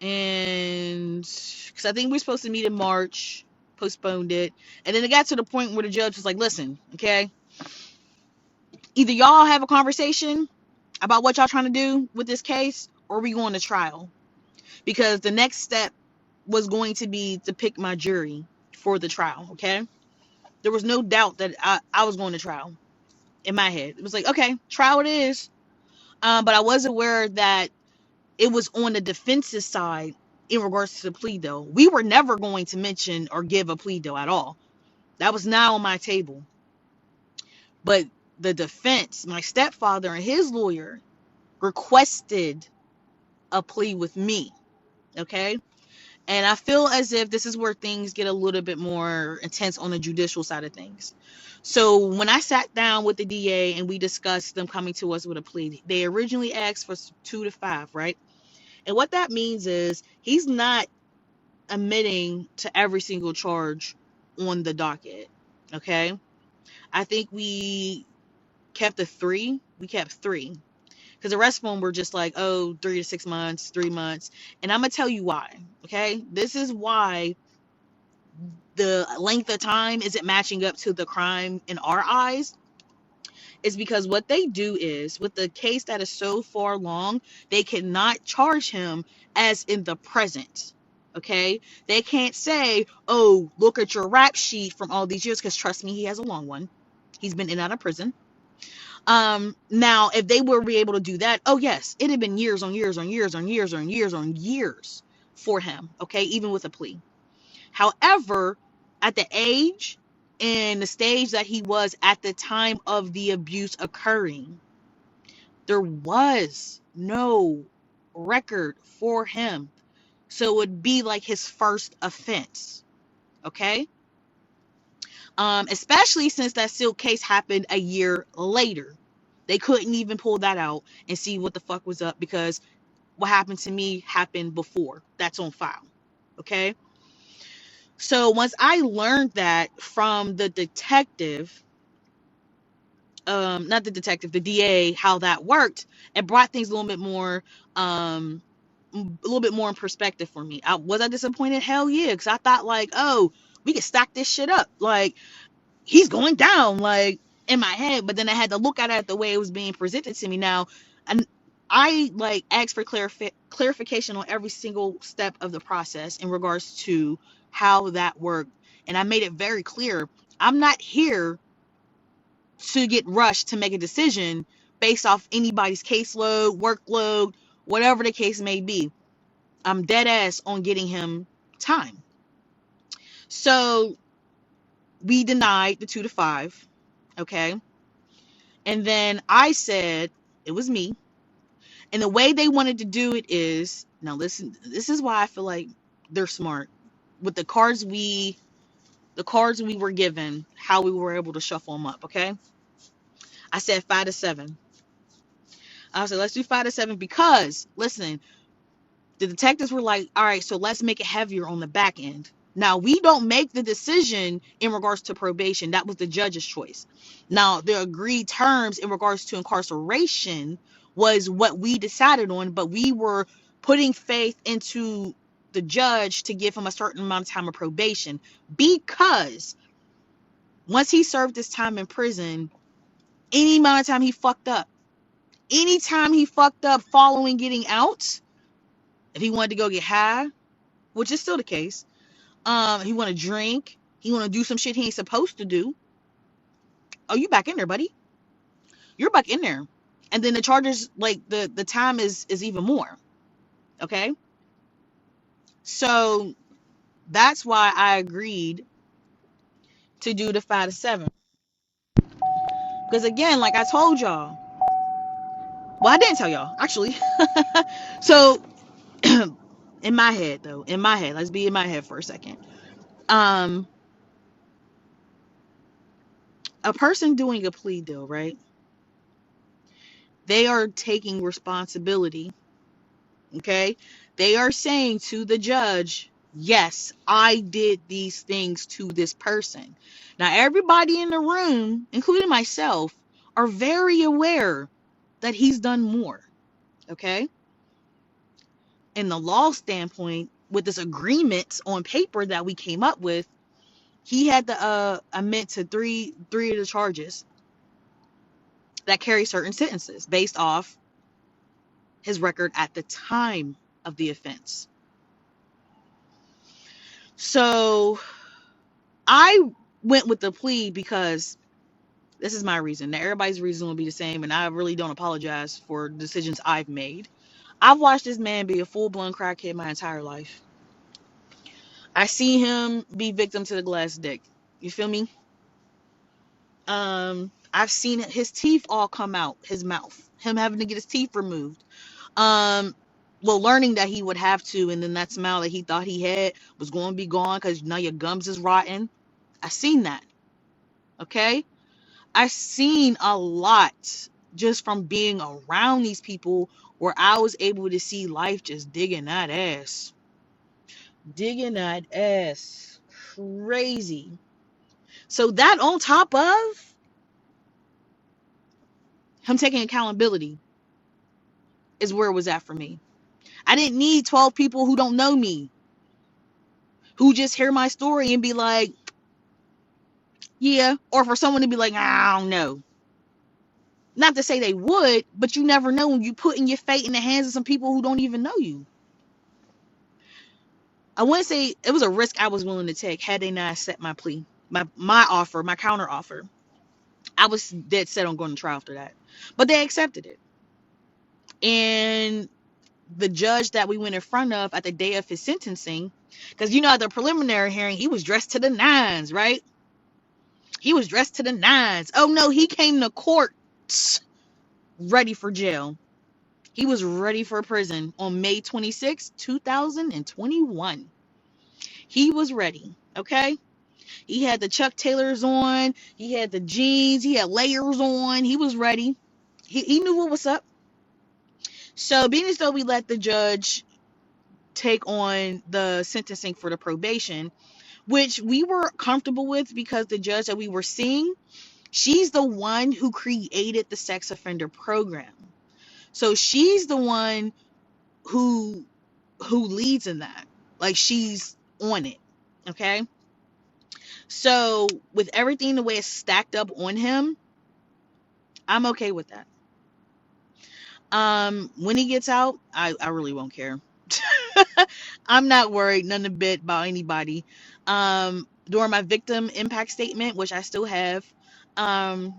S1: And because I think we're supposed to meet in March, postponed it. And then it got to the point where the judge was like, listen, okay, either y'all have a conversation about what y'all trying to do with this case or we going to trial. Because the next step was going to be to pick my jury for the trial, okay? There was no doubt that I was going to trial in my head. It was like, okay, trial it is. But I was aware that it was on the defense's side in regards to the plea deal. We were never going to mention or give a plea deal at all. That was not on my table. But the defense, my stepfather and his lawyer, requested a plea with me. Okay? And I feel as if this is where things get a little bit more intense on the judicial side of things. So when I sat down with the DA and we discussed them coming to us with a plea, they originally asked for 2 to 5, right? And what that means is he's not admitting to every single charge on the docket. Okay? I think we kept the 3. We kept 3. Because the rest of them were just like, oh, 3 to 6 months, 3 months. And I'm going to tell you why. Okay? This is why the length of time isn't matching up to the crime in our eyes. Is because what they do is, with the case that is so far long, they cannot charge him as in the present. Okay? They can't say, oh, look at your rap sheet from all these years, because trust me, he has a long one. He's been in and out of prison. Now, if they were able to do that, oh yes, it had been years on years on years on years on years on years for him. Okay, even with a plea. However, at the age and the stage that he was at the time of the abuse occurring, there was no record for him. So it would be like his first offense. Okay. Especially since that Silk case happened a year later. They couldn't even pull that out and see what the fuck was up because what happened to me happened before. That's on file. Okay. So once I learned that from the detective, not the detective, the DA, how that worked, it brought things a little bit more in perspective for me. Was I disappointed? Hell yeah, because I thought like, oh, we can stack this shit up. Like he's going down, like in my head. But then I had to look at it the way it was being presented to me now, and I like asked for clarification on every single step of the process in regards to how that worked, and I made it very clear. I'm not here to get rushed to make a decision based off anybody's caseload, workload, whatever the case may be. I'm dead ass on getting him time. So we denied the 2 to 5. Okay. And then I said it was me. And the way they wanted to do it is now listen, this is why I feel like they're smart. With the cards we were given, how we were able to shuffle them up, okay? I said 5 to 7. I said let's do 5 to 7 because listen, the detectives were like, all right, so let's make it heavier on the back end. Now, we don't make the decision in regards to probation. That was the judge's choice. Now, the agreed terms in regards to incarceration was what we decided on, but we were putting faith into the judge to give him a certain amount of time of probation because once he served his time in prison, any amount of time he fucked up, anytime he fucked up following getting out, if he wanted to go get high, which is still the case. He want to drink. He want to do some shit he ain't supposed to do. Oh, you back in there, buddy. You're back in there. And then the charges, like the time is even more. Okay. So that's why I agreed to do the 5 to 7. Because again, like I told y'all, well, I didn't tell y'all actually. So in my head though, let's be in my head for a second. Um, a person doing a plea deal, right? They are taking responsibility. Okay. They are saying to the judge, yes, I did these things to this person. Now, everybody in the room, including myself, are very aware that he's done more. Okay. In the law standpoint, with this agreement on paper that we came up with, he had to admit to three of the charges that carry certain sentences based off his record at the time of the offense. So I went with the plea because this is my reason. Now, everybody's reason will be the same, and I really don't apologize for decisions I've made. I've watched this man be a full-blown crackhead my entire life. I see him be victim to the glass dick. You feel me? I've seen his teeth all come out, his mouth, him having to get his teeth removed. Um, well, learning that he would have to, and then that smile that he thought he had was going to be gone because now your gums is rotten. I seen that. Okay. I've seen a lot just from being around these people where I was able to see life just digging that ass. Digging that ass. Crazy. So that on top of him taking accountability is where it was at for me. I didn't need 12 people who don't know me, who just hear my story and be like, yeah, or for someone to be like, I don't know. Not to say they would, but you never know when you putting your fate in the hands of some people who don't even know you. I wouldn't say it was a risk I was willing to take had they not set my plea, my offer, my counter offer. I was dead set on going to trial after that. But they accepted it. And the judge that we went in front of at the day of his sentencing, because at the preliminary hearing, he was dressed to the nines, right? He was dressed to the nines. Oh no, he came to court ready for jail. He was ready for prison on May 26, 2021. He was ready, okay? He had the Chuck Taylors on. He had the jeans. He had layers on. He was ready. He knew what was up. So being as though we let the judge take on the sentencing for the probation, which we were comfortable with because the judge that we were seeing, she's the one who created the sex offender program. So she's the one who leads in that. Like, she's on it. Okay? So with everything the way it's stacked up on him, I'm okay with that. When he gets out, I really won't care. I'm not worried none a bit about anybody. During my victim impact statement, which I still have, um,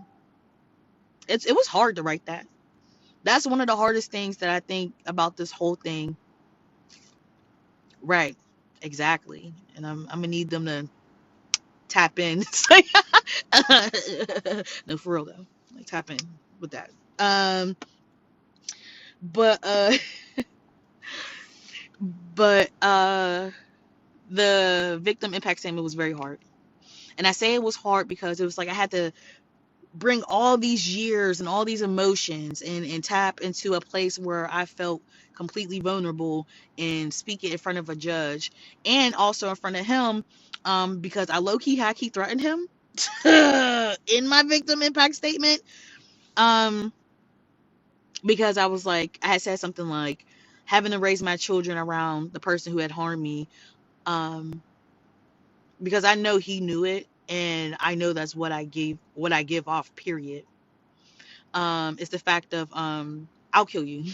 S1: it was hard to write that. That's one of the hardest things that I think about this whole thing. Right. Exactly. And I'm gonna need them to tap in. It's like, no, for real though. Like, tap in with that. But but the victim impact statement was very hard. And I say it was hard because it was like I had to bring all these years and all these emotions and tap into a place where I felt completely vulnerable and speak it in front of a judge and also in front of him, because I low-key high key threatened him in my victim impact statement, because I was like, I had said something like having to raise my children around the person who had harmed me, um, because I know he knew it and I know that's what I give off, period. It's the fact of I'll kill you.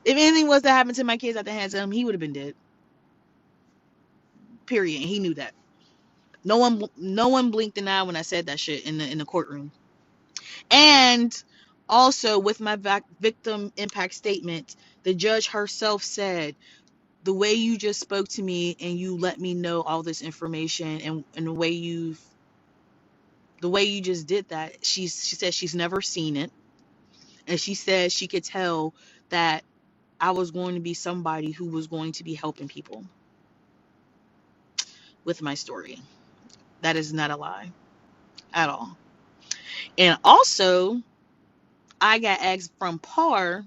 S1: If anything was to happen to my kids at the hands of him, he would have been dead. Period. And he knew that. No one blinked an eye when I said that shit in the courtroom. And also with my victim impact statement, the judge herself said, the way you just spoke to me and you let me know all this information, and the way you just did that, she said she's never seen it. And she said she could tell that I was going to be somebody who was going to be helping people with my story. That is not a lie at all. And also, I got asked from PAR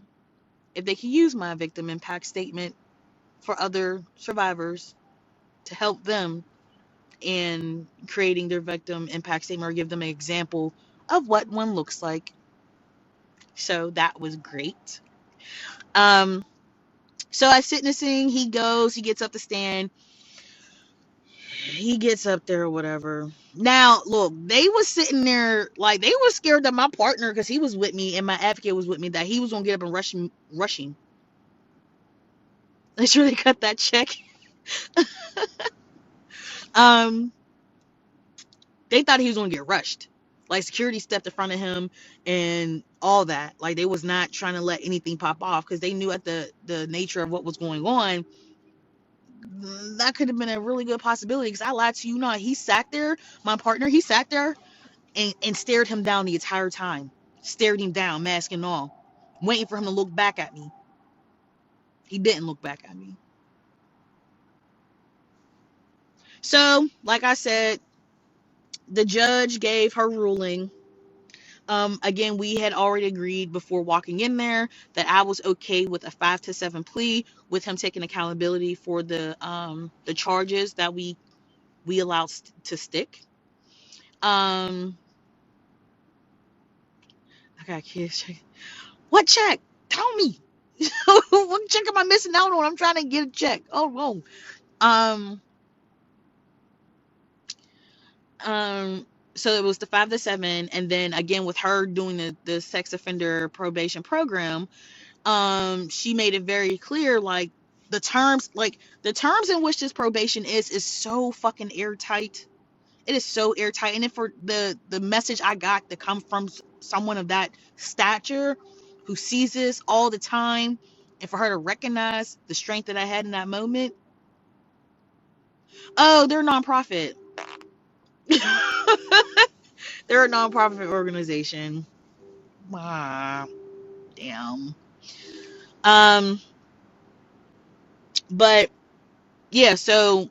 S1: if they could use my victim impact statement for other survivors to help them in creating their victim impact statement or give them an example of what one looks like. So that was great. Um, so at sentencing, he gets up to stand. He gets up there or whatever. Now, look, they was sitting there like they were scared that my partner, because he was with me and my advocate was with me, that he was gonna get up and rushing. They sure they cut that check. um, they thought he was gonna get rushed. Like, security stepped in front of him and all that. Like, they was not trying to let anything pop off because they knew at the nature of what was going on, that could have been a really good possibility. Because I lied to you not. He sat there, my partner. He sat there and stared him down the entire time. Stared him down, mask and all, waiting for him to look back at me. He didn't look back at me. So, like I said, the judge gave her ruling. Again, we had already agreed before walking in there that I was okay with a 5-7 plea, with him taking accountability for the charges that we allowed to stick. I got kids. What check? Tell me. What check am I missing out on? I'm trying to get a check. Oh, whoa. Um, so it was the 5-7, and then again with her doing the sex offender probation program, she made it very clear, like the terms in which this probation is so fucking airtight. It is so airtight. And then for the message I got to come from someone of that stature who sees this all the time, and for her to recognize the strength that I had in that moment. Oh, they're a nonprofit. They're a nonprofit organization. Wow, damn. Um, but yeah, so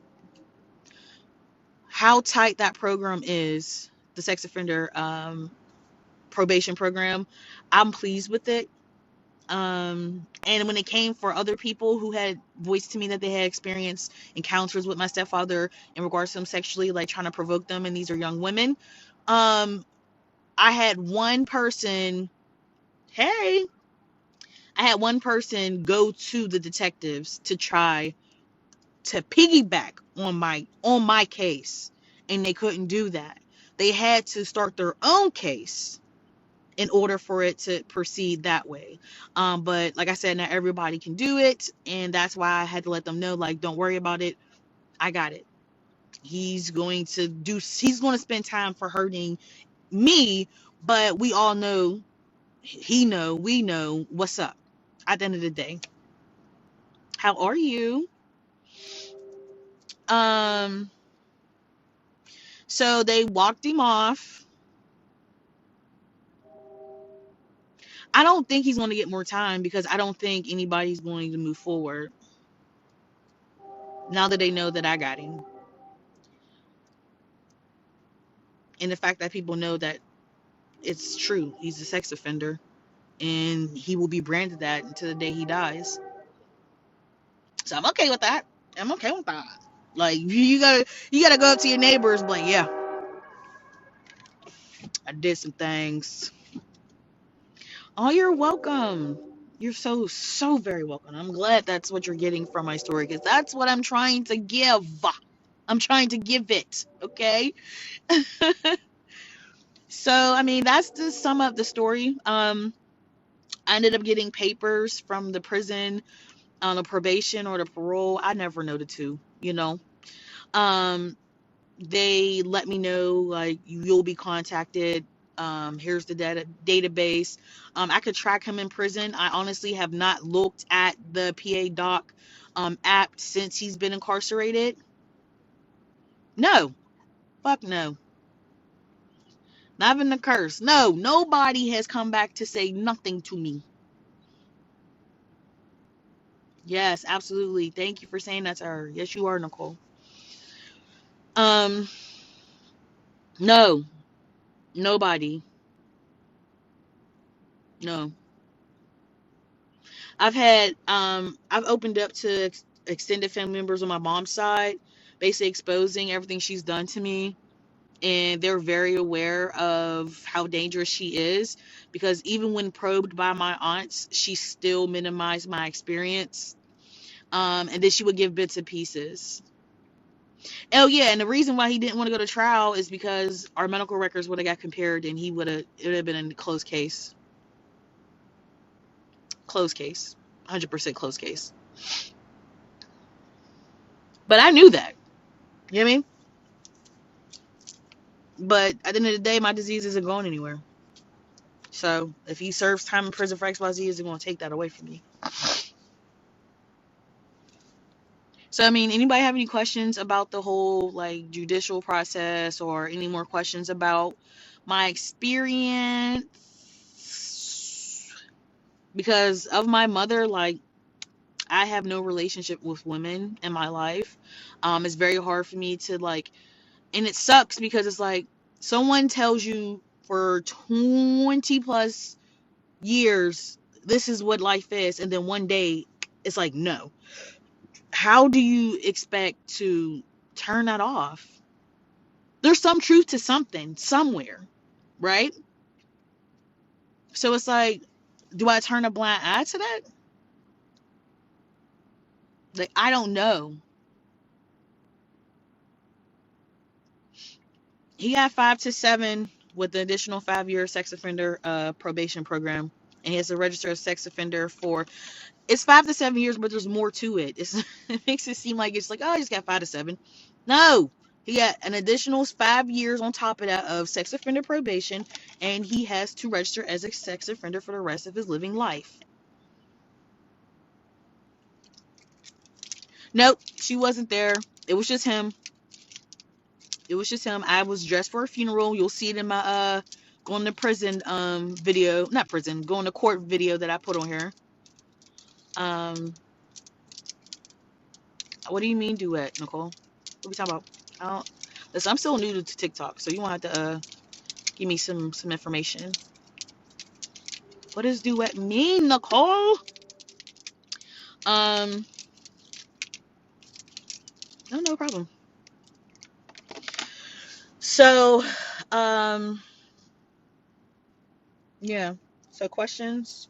S1: how tight that program is, the sex offender probation program, I'm pleased with it. And when it came for other people who had voiced to me that they had experienced encounters with my stepfather in regards to them sexually, like trying to provoke them, and these are young women, um, I had one person, hey, I had one person go to the detectives to try to piggyback on my case, and they couldn't do that. They had to start their own case in order for it to proceed that way. But like I said, not everybody can do it, and that's why I had to let them know, like, don't worry about it. I got it. He's going to spend time for hurting me, but we all know, we know what's up at the end of the day. How are you? Um, so they walked him off. I don't think he's going to get more time because I don't think anybody's going to move forward now that they know that I got him. And the fact that people know that it's true. He's a sex offender, and he will be branded that until the day he dies. So I'm okay with that. I'm okay with that. Like you gotta go up to your neighbors, but like, yeah, I did some things. Oh, you're welcome. You're so very welcome. I'm glad that's what you're getting from my story, because that's what I'm trying to give. I'm trying to give it. Okay. So I mean, that's to sum up the story. I ended up getting papers from the prison on a probation or the parole. I never know the two, you know. Um, they let me know, like, you'll be contacted. Here's the database. I could track him in prison. I honestly have not looked at the PA Doc app since he's been incarcerated. No, fuck no. Not even the curse. No, nobody has come back to say nothing to me. Yes, absolutely. Thank you for saying that to her. Yes, you are, Nicole. Um, no, nobody. No. I've opened up to extended family members on my mom's side, basically exposing everything she's done to me, and they're very aware of how dangerous she is, because even when probed by my aunts, she still minimized my experience. And then she would give bits and pieces. Oh yeah, and the reason why he didn't want to go to trial is because our medical records would have got compared, and it would have been a closed case. Closed case. 100% closed case. But I knew that. You know what I mean? But at the end of the day, my disease isn't going anywhere. So if he serves time in prison for XYZ, is going to take that away from me. So I mean, anybody have any questions about the whole like judicial process, or any more questions about my experience? Because of my mother, like, I have no relationship with women in my life. It's very hard for me to, like, and it sucks because it's like someone tells you for 20 plus years this is what life is, and then one day it's like, no. How do you expect to turn that off? There's some truth to something somewhere, right? So it's like, do I turn a blind eye to that? Like, I don't know. He got 5 to 7 with the additional 5 year sex offender probation program, and he has to register as sex offender for, it's 5 to 7 years, but there's more to it. It makes it seem like it's like, oh, I just got 5 to 7. No, He got an additional 5 years on top of that of sex offender probation, and he has to register as a sex offender for the rest of his living life. Nope, she wasn't there. It was just him. It was just him. I was dressed for a funeral. You'll see it in my going to prison video, not prison, going to court video that I put on here. What do you mean duet, Nicole? What are we talking about? I don't. Listen, I'm still new to TikTok, so you won't have to give me some information. What does duet mean, Nicole? No problem. So, yeah. So questions.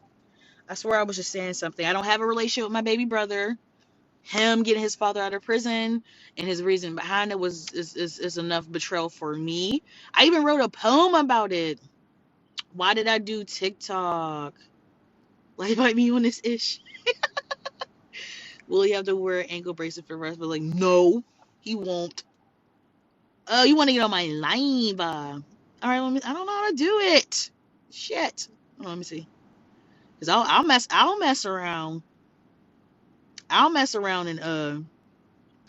S1: I swear I was just saying something. I don't have a relationship with my baby brother. Him getting his father out of prison and his reason behind it is enough betrayal for me. I even wrote a poem about it. Why did I do TikTok? Like, bite me on this ish. Will he have to wear an ankle bracelet for the rest? But like, no, he won't. Oh, you want to get on my live? All right, I don't know how to do it. Shit. Oh, let me see. Cause I'll mess around. I'll mess around and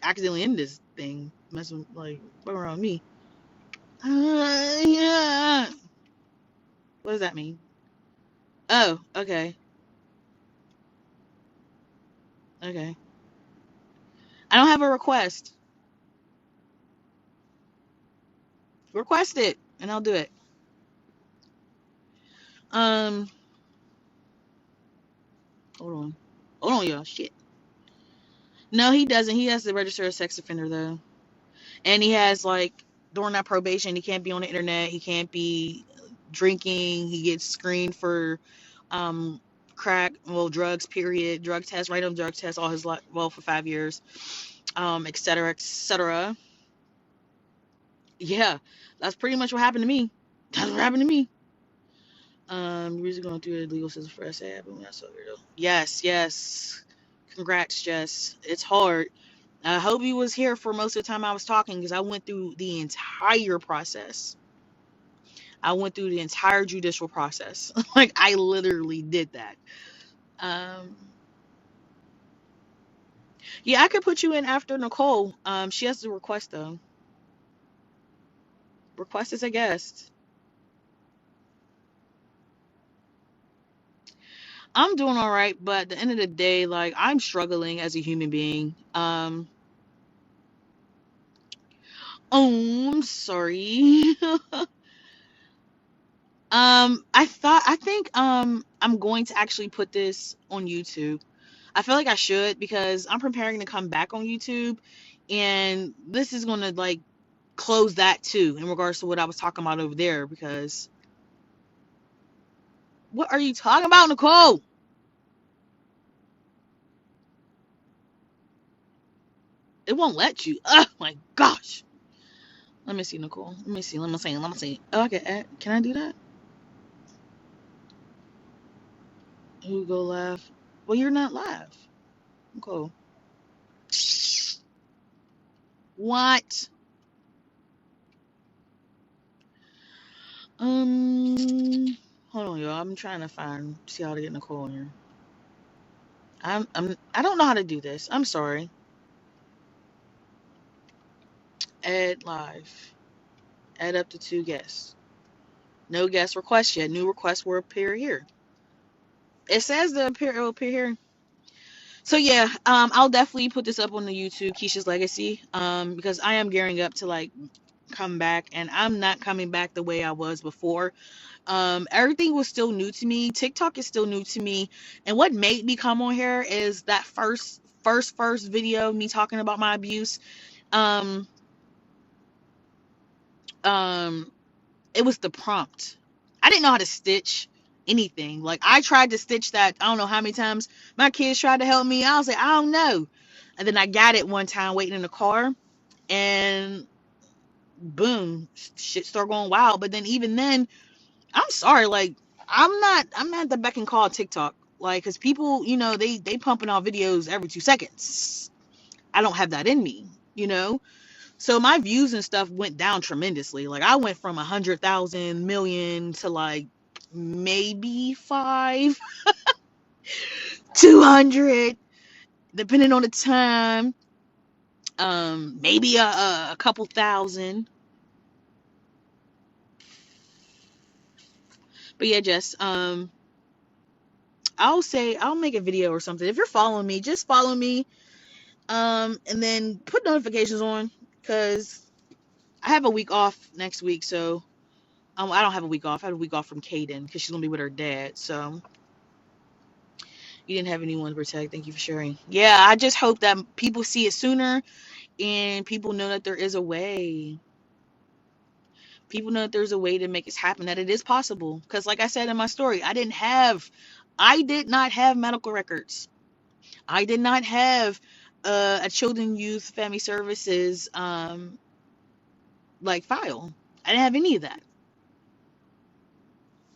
S1: accidentally end this thing. Messing like fuck around with me. Yeah. What does that mean? Oh, okay. Okay. I don't have a request. Request it, and I'll do it. Um, hold on, y'all. Shit. No, he doesn't. He has to register as a sex offender though, and he has like during that probation, he can't be on the internet. He can't be drinking. He gets screened for um crack, well, drugs. Period. Drug test, random drug test, all his life. Well, for 5 years. Et cetera, et cetera. Yeah, that's pretty much what happened to me. That's what happened to me. Usually going through the legal system for SA, but when I saw her though. Yes, yes. Congrats, Jess. It's hard. I hope you was here for most of the time I was talking because I went through the entire process. I went through the entire judicial process. Like I literally did that. Um, yeah, I could put you in after Nicole. She has to request though. Request as a guest. I'm doing all right, but at the end of the day, like I'm struggling as a human being. Oh, I'm sorry. I think I'm going to actually put this on YouTube. I feel like I should because I'm preparing to come back on YouTube and this is going to like close that too in regards to what I was talking about over there because what are you talking about, Nicole? It won't let you. Oh my gosh. Let me see, Nicole. Let me see. Let me see. Let me see. Okay, can I do that? Who go live? Well, you're not live. Nicole. What? Hold on, y'all. I'm trying to see how to get Nicole in here. I don't know how to do this. I'm sorry. Add live. Add up to 2 guests. No guest request yet. New requests will appear here. It says it will appear here. So yeah, I'll definitely put this up on the YouTube, Keisha's Legacy, because I am gearing up to like come back, and I'm not coming back the way I was before. Everything was still new to me. TikTok is still new to me, and what made me come on here is that first video, me talking about my abuse. Um, um, it was the prompt. I didn't know how to stitch anything. Like I tried to stitch that. I don't know how many times my kids tried to help me. I was like, I don't know. And then I got it one time waiting in the car, and boom, shit started going wild. But then even then, I'm sorry, like I'm not the beck and call of TikTok. Like, cause people, they pumping out videos every 2 seconds. I don't have that in me, you know. So my views and stuff went down tremendously. Like I went from 100,000 million to like maybe 200, depending on the time. Maybe a couple thousand. But yeah, Jess, I'll say I'll make a video or something. If you're following me, just follow me. And then put notifications on, because I have a week off next week. So I don't have a week off. I have a week off from Kaden because she's gonna be with her dad. So you didn't have anyone to protect. Thank you for sharing. Yeah, I just hope that people see it sooner and people know that there is a way. People know that there's a way to make it happen, that it is possible. Because like I said in my story, I did not have medical records. I did not have a children, youth, family services like file. I didn't have any of that.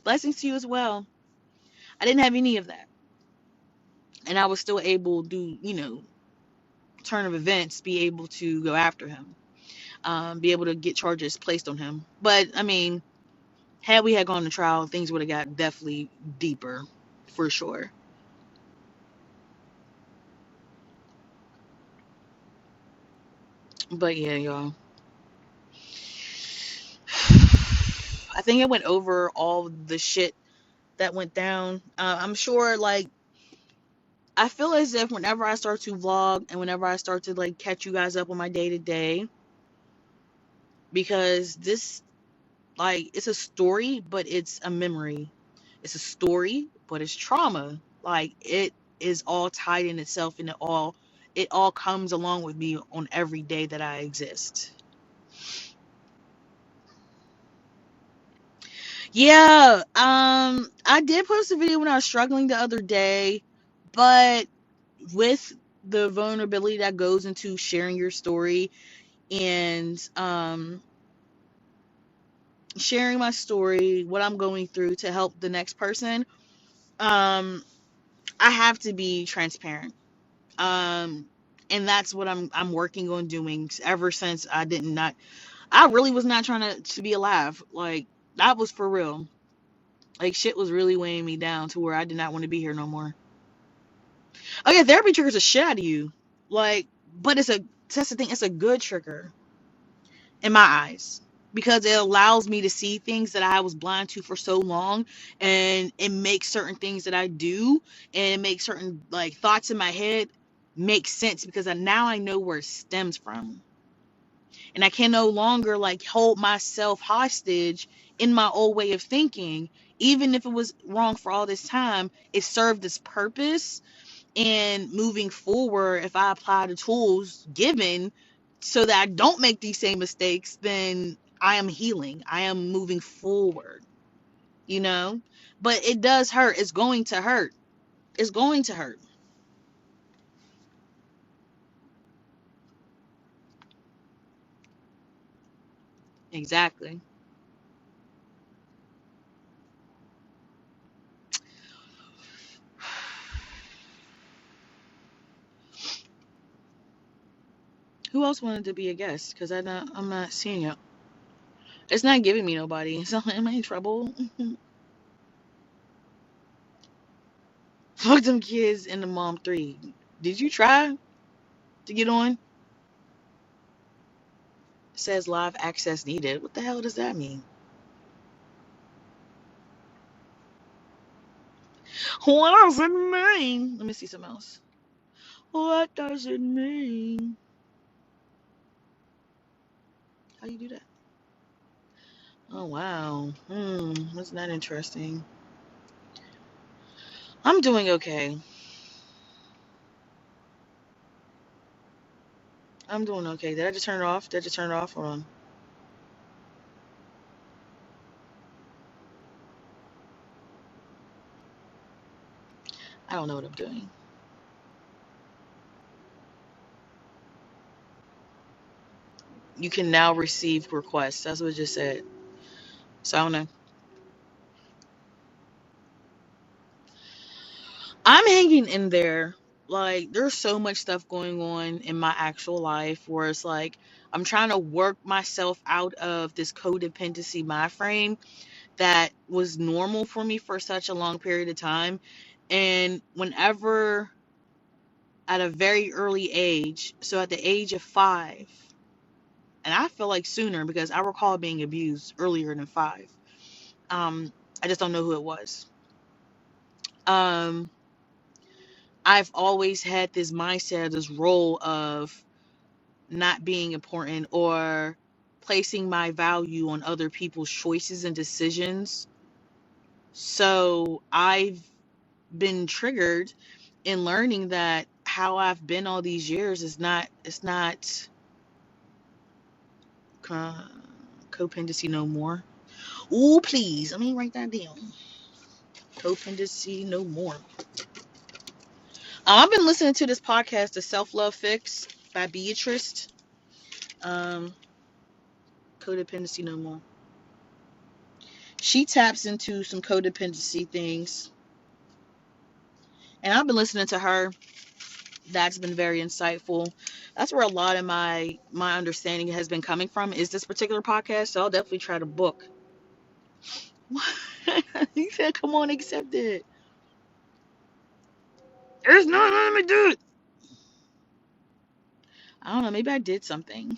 S1: Blessings to you as well. I didn't have any of that. And I was still able to, turn of events, be able to go after him, be able to get charges placed on him. But I mean, had we had gone to trial, things would have got definitely deeper, for sure. But yeah, y'all. I think I went over all the shit that went down. I'm sure, like, I feel as if whenever I start to vlog and whenever I start to like catch you guys up on my day to day, because this, like, it's a story, but it's a memory. It's a story, but it's trauma. Like, it is all tied in itself, and it all comes along with me on every day that I exist. Yeah, I did post a video when I was struggling the other day, but with the vulnerability that goes into sharing your story and sharing my story, what I'm going through to help the next person, um, I have to be transparent. Um, and that's what I'm working on doing ever since I really was not trying to be alive. Like, that was for real. Like, shit was really weighing me down to where I did not want to be here no more. Oh yeah, therapy triggers the shit out of you. Like, but that's the thing, it's a good trigger in my eyes, because it allows me to see things that I was blind to for so long, and it makes certain things that I do, and it makes certain like thoughts in my head make sense, because now I know where it stems from, and I can no longer like hold myself hostage in my old way of thinking. Even if it was wrong for all this time, it served its purpose, and moving forward, if I apply the tools given so that I don't make these same mistakes, then I am healing. I am moving forward, you know? But it does hurt. It's going to hurt. It's going to hurt. Exactly. Who else wanted to be a guest? Because I'm not seeing it. It's not giving me nobody. So am I in trouble? Fuck them kids in the mom 3. Did you try to get on? It says live access needed. What the hell does that mean? What does it mean? Let me see something else. What does it mean? How do you do that? Oh wow. That's not interesting. I'm doing okay. I'm doing okay. Did I just turn it off? Did I just turn it off? Hold on. I don't know what I'm doing. You can now receive requests. That's what it just said. So I don't know. I'm hanging in there. Like, there's so much stuff going on in my actual life where it's like I'm trying to work myself out of this codependency mind frame that was normal for me for such a long period of time. And whenever at a very early age, so at the age of 5, and I feel like sooner because I recall being abused earlier than 5. I just don't know who it was. Um, I've always had this mindset, this role of not being important or placing my value on other people's choices and decisions. So I've been triggered in learning that how I've been all these years is not, it's not codependency no more. Ooh, please, let me write that down. Codependency no more. I've been listening to this podcast, The Self Love Fix by Beatrice. Um, Codependency no more. She taps into some codependency things, and I've been listening to her. That's been very insightful. That's where a lot of my understanding has been coming from, is this particular podcast. So I'll definitely try to book. He said, "Come on, accept it." There's no let me do it. I don't know. Maybe I did something,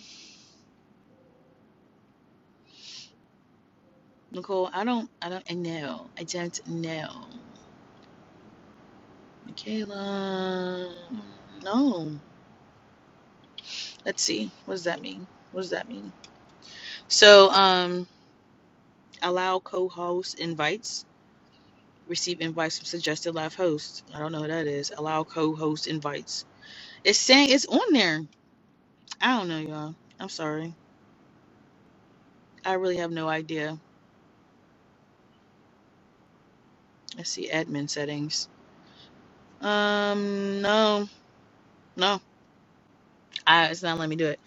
S1: Nicole. I don't know. I don't know. Michaela. No. Let's see. What does that mean? What does that mean? So, allow co-host invites. Receive invites from suggested live hosts. I don't know what that is. Allow co-host invites. It's saying it's on there. I don't know, y'all. I'm sorry. I really have no idea. Let's see admin settings. No, no. It's not letting me do it.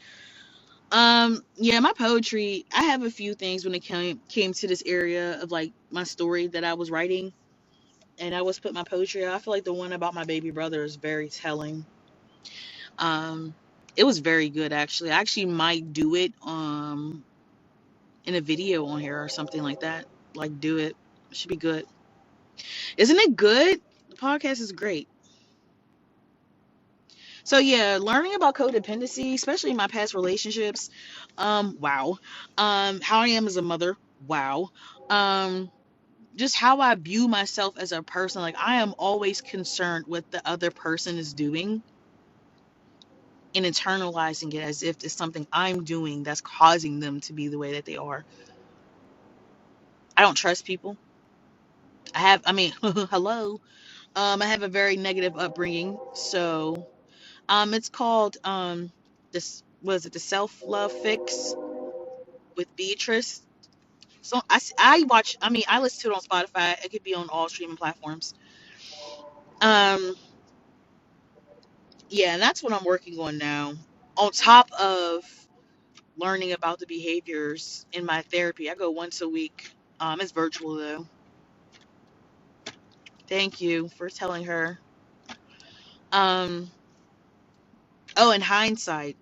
S1: Yeah, my poetry. I have a few things when it came to this area of like my story that I was writing, and I was put my poetry out. I feel like the one about my baby brother is very telling. Um, it was very good actually. I actually might do it in a video on here or something like that. Like do it. It should be good. Isn't it good? The podcast is great. So yeah, learning about codependency, especially in my past relationships, wow. How I am as a mother, wow. Um, just how I view myself as a person, like I am always concerned what the other person is doing and internalizing it as if it's something I'm doing that's causing them to be the way that they are. I don't trust people. I mean, hello. I have a very negative upbringing, so it's called this was it the Self Love Fix with Beatrice. So I watch. I mean, I listen to it on Spotify. It could be on all streaming platforms. Um, yeah, and that's what I'm working on now. On top of learning about the behaviors in my therapy, I go once a week. It's virtual though. Thank you for telling her. Um, oh, in hindsight,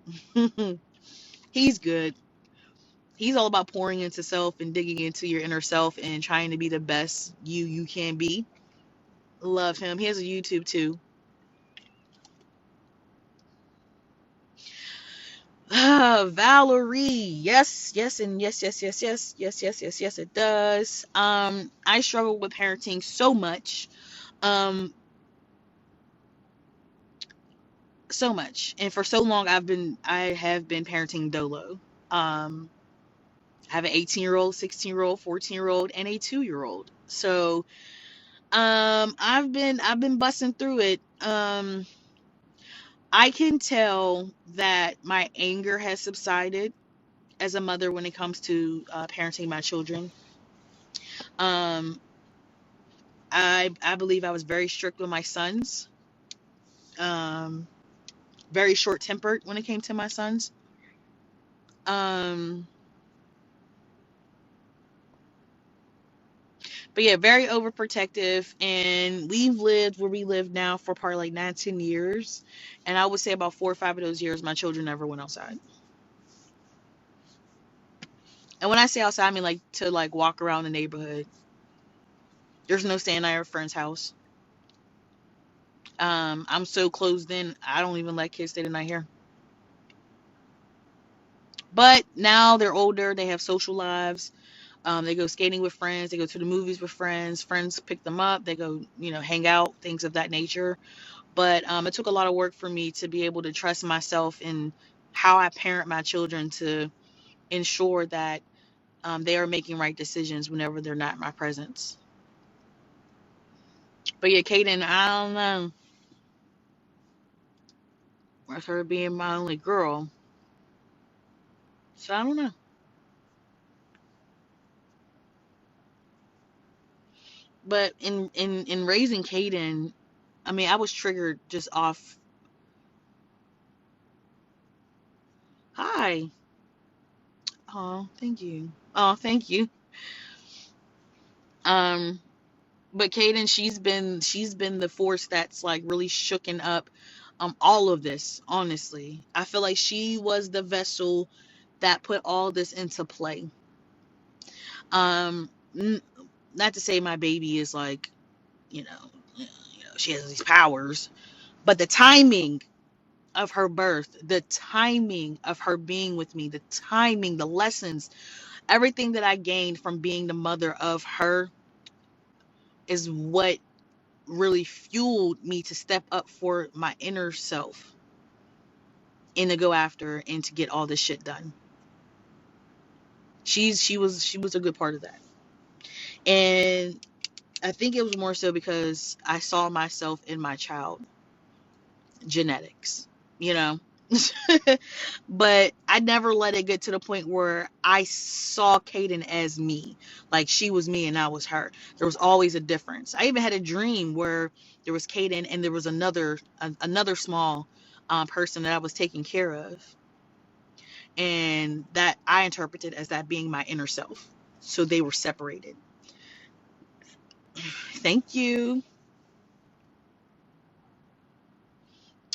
S1: he's good. He's all about pouring into self and digging into your inner self and trying to be the best you can be. Love him. He has a YouTube too. Valerie, yes, yes, and yes, yes, yes, yes, yes, yes, yes, yes, it does. I struggle with parenting so much, um, so much, and for so long I have been parenting Dolo. Um, I have an 18-year-old, 16-year-old, 14-year-old, and a 2-year-old. So, I've been busting through it. I can tell that my anger has subsided as a mother when it comes to parenting my children. Um, I believe I was very strict with my sons. Um, very short tempered when it came to my sons. Um, but yeah, very overprotective. And we've lived where we live now for probably like 9, 10 years. And I would say about 4 or 5 of those years, my children never went outside. And when I say outside, I mean like to like walk around the neighborhood. There's no staying at our friend's house. I'm so closed in, I don't even let kids stay the night here. But now they're older, they have social lives. They go skating with friends, they go to the movies with friends. Friends pick them up, they go, hang out, things of that nature. But it took a lot of work for me to be able to trust myself in how I parent my children to ensure that they are making right decisions whenever they're not in my presence. But yeah, Kaden, I don't know. With her being my only girl, so I don't know. But in raising Kaden, I mean, I was triggered just off. Hi. Oh, thank you. Oh, thank you. Um, but Kaden, she's been the force that's like really shooken up all of this. Honestly, I feel like she was the vessel that put all this into play. Um, n- Not to say my baby is like, she has these powers, but the timing of her birth, the timing of her being with me, the timing, the lessons, everything that I gained from being the mother of her is what really fueled me to step up for my inner self and to go after and to get all this shit done. She was a good part of that. And I think it was more so because I saw myself in my child. Genetics, you know. But I never let it get to the point where I saw Kaden as me. Like she was me and I was her. There was always a difference. I even had a dream where there was Kaden and there was another small person that I was taking care of. And that I interpreted as that being my inner self. So they were separated. Thank you.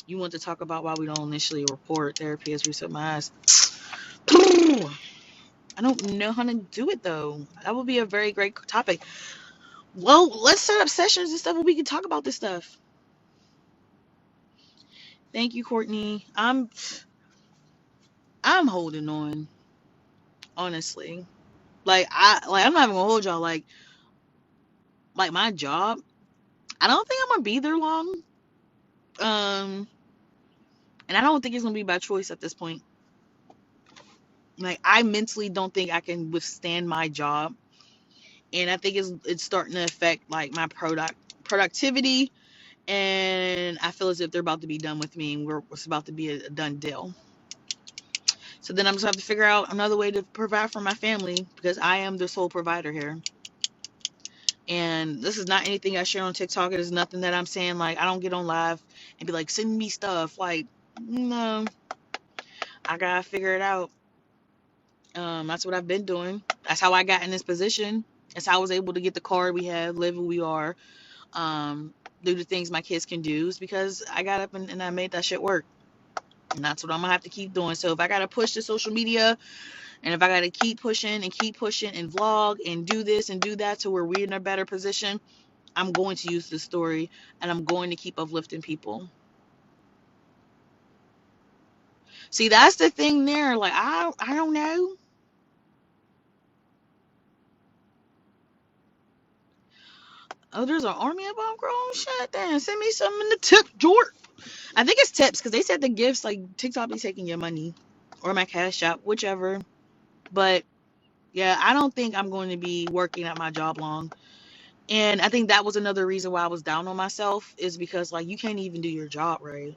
S1: You want to talk about why we don't initially report therapy as reset my eyes? I don't know how to do it though. That would be a very great topic. Well, let's set up sessions and stuff where we can talk about this stuff. Thank you, Courtney. I'm holding on, honestly. I'm not even gonna hold y'all. Like my job. I don't think I'm gonna be there long. Um, and I don't think it's gonna be by choice at this point. Like I mentally don't think I can withstand my job, and I think it's starting to affect like my productivity. And I feel as if they're about to be done with me, and it's about to be a done deal. So then I'm just have to figure out another way to provide for my family because I am the sole provider here. And this is not anything I share on TikTok. It is nothing that I'm saying like I don't get on live and be like send me stuff. Like no, I gotta figure it out. That's what I've been doing. That's how I got in this position. That's how I was able to get the car we have, live who we are, um, do the things my kids can do. Is because I got up and I made that shit work. And that's what I'm gonna have to keep doing. So if I gotta push the social media, and if I gotta keep pushing and vlog and do this and do that to where we're in a better position, I'm going to use this story and I'm going to keep uplifting people. See, that's the thing there. Like I don't know. Oh, there's an army of homegrown shit. Then send me some in the tip jar. I think it's tips because they said the gifts like TikTok be taking your money or my cash app, whichever. But yeah, I don't think I'm going to be working at my job long. And I think that was another reason why I was down on myself is because like you can't even do your job right.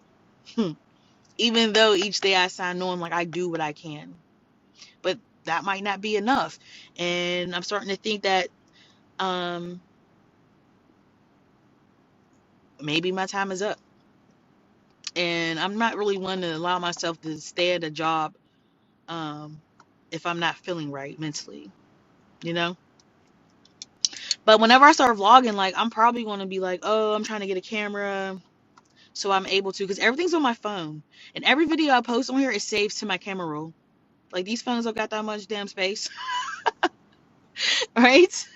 S1: Even though each day I sign on, like I do what I can, but that might not be enough. And I'm starting to think that um maybe my time is up. And I'm not really one to allow myself to stay at a job um if I'm not feeling right mentally, you know? But whenever I start vlogging, like I'm probably going to be like, oh, I'm trying to get a camera so I'm able to, because everything's on my phone, and every video I post on here is saved to my camera roll. Like, these phones don't got that much damn space, right?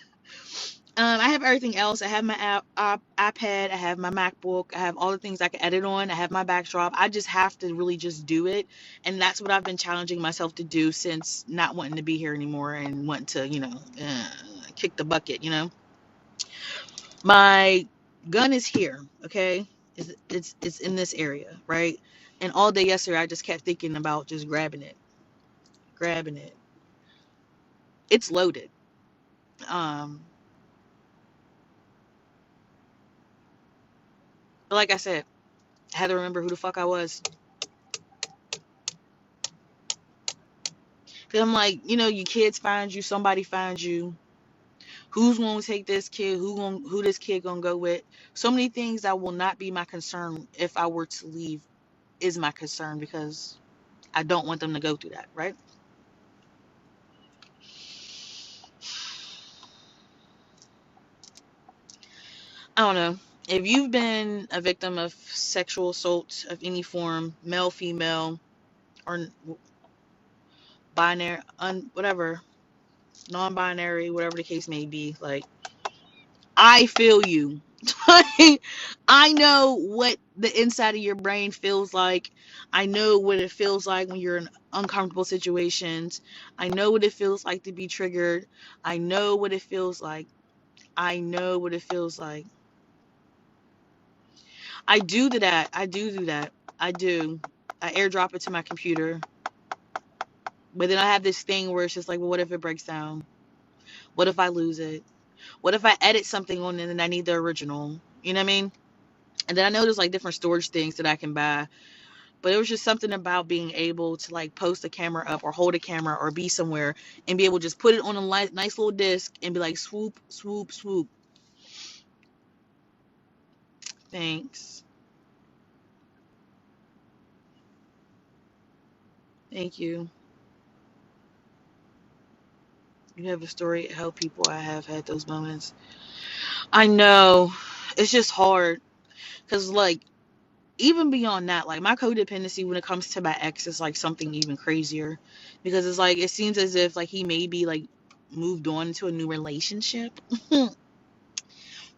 S1: I have everything else. I have my iPad. I have my MacBook. I have all the things I can edit on. I have my backdrop. I just have to really just do it. And that's what I've been challenging myself to do since not wanting to be here anymore and wanting to, kick the bucket, My gun is here, okay? It's in this area, right? And all day yesterday, I just kept thinking about just grabbing it, grabbing it. It's loaded. Um, but like I said, I had to remember who the fuck I was. Cause I'm like, your kids find you, somebody finds you. Who's gonna take this kid? Who this kid gonna go with? So many things that will not be my concern if I were to leave is my concern because I don't want them to go through that, right? I don't know. If you've been a victim of sexual assault of any form, male, female, or binary, whatever, non-binary, whatever the case may be, like, I feel you. I know what the inside of your brain feels like. I know what it feels like when you're in uncomfortable situations. I know what it feels like to be triggered. I know what it feels like. I know what it feels like. I do that. I do that. I do. I airdrop it to my computer. But then I have this thing where it's just like, well, what if it breaks down? What if I lose it? What if I edit something on it and I need the original? You know what I mean? And then I know there's like different storage things that I can buy. But it was just something about being able to like post a camera up or hold a camera or be somewhere and be able to just put it on a nice little disc and be like, swoop, swoop, swoop. Thanks. Thank you. You have a story to help people. I have had those moments. I know. It's just hard. Because, like, even beyond that, like, my codependency when it comes to my ex is, like, something even crazier. Because it's like, it seems as if, like, he maybe, like, moved on to a new relationship.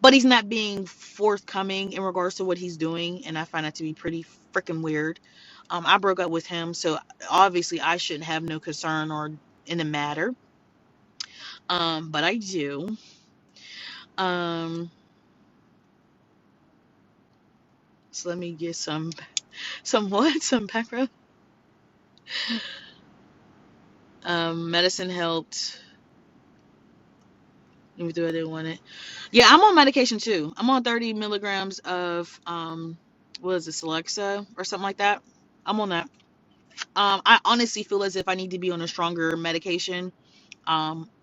S1: But he's not being forthcoming in regards to what he's doing. And I find that to be pretty freaking weird. I broke up with him. So, obviously, I shouldn't have no concern or in the matter. But I do. Um, so let me get some what? Some background. Medicine helped. Even though I didn't want it. Yeah, I'm on medication too. I'm on 30 milligrams of what is this, Alexa or something like that. I'm on that. I honestly feel as if I need to be on a stronger medication,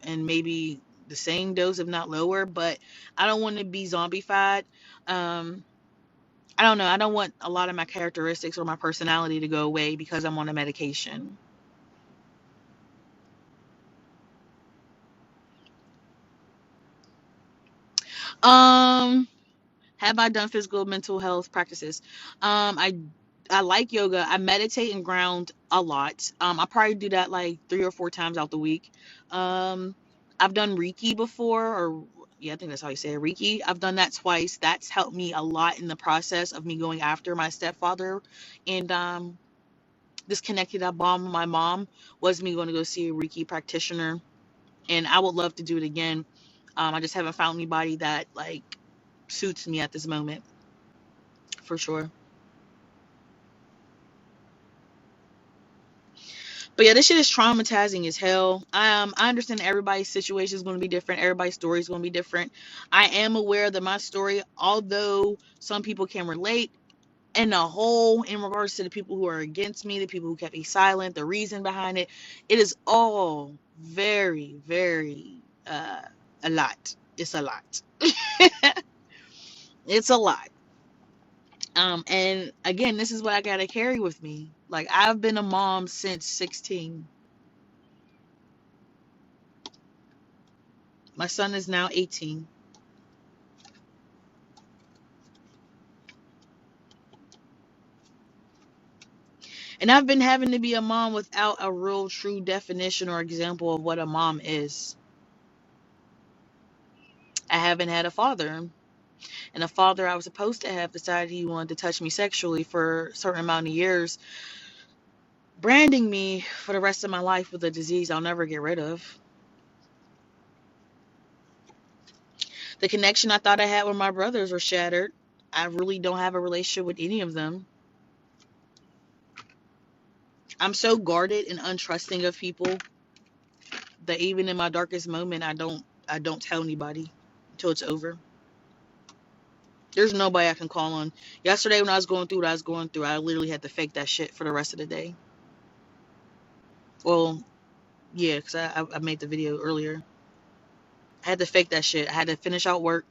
S1: and maybe the same dose, if not lower. But I don't want to be zombified. Um, I don't know. I don't want a lot of my characteristics or my personality to go away because I'm on a medication. Um, have I done physical mental health practices? I like yoga. I meditate and ground a lot. I probably do that like 3 or 4 times out the week. Um, I've done Reiki before, or yeah, I think that's how you say it, Reiki. I've done that twice. That's helped me a lot in the process of me going after my stepfather. And this connected that bomb with my mom was me going to go see a Reiki practitioner. And I would love to do it again. I just haven't found anybody that like suits me at this moment, for sure. But yeah, this shit is traumatizing as hell. I understand everybody's situation is going to be different. Everybody's story is going to be different. I am aware that my story, although some people can relate, and the whole in regards to the people who are against me, the people who kept me silent, the reason behind it, it is all very, very a lot. It's a lot. It's a lot. And again, this is what I gotta carry with me. Like, I've been a mom since 16. My son is now 18. And I've been having to be a mom without a real true definition or example of what a mom is. I haven't had a father. And the father I was supposed to have decided he wanted to touch me sexually for a certain amount of years, branding me for the rest of my life with a disease I'll never get rid of. The connection I thought I had with my brothers were shattered. I really don't have a relationship with any of them. I'm so guarded and untrusting of people that even in my darkest moment, I don't tell anybody until it's over. There's nobody I can call on. Yesterday when I was going through what I was going through, I literally had to fake that shit for the rest of the day. Well, yeah, because I made the video earlier. I had to fake that shit. I had to finish out work.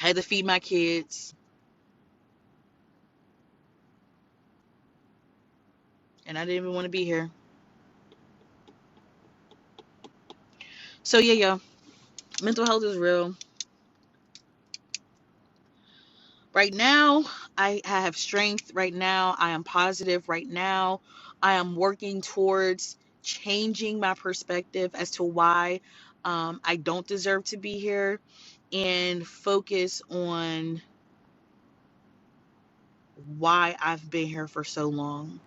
S1: I had to feed my kids. And I didn't even want to be here. So yeah, yeah. Mental health is real. Right now, I have strength. Right now, I am positive. Right now, I am working towards changing my perspective as to why I don't deserve to be here and focus on why I've been here for so long.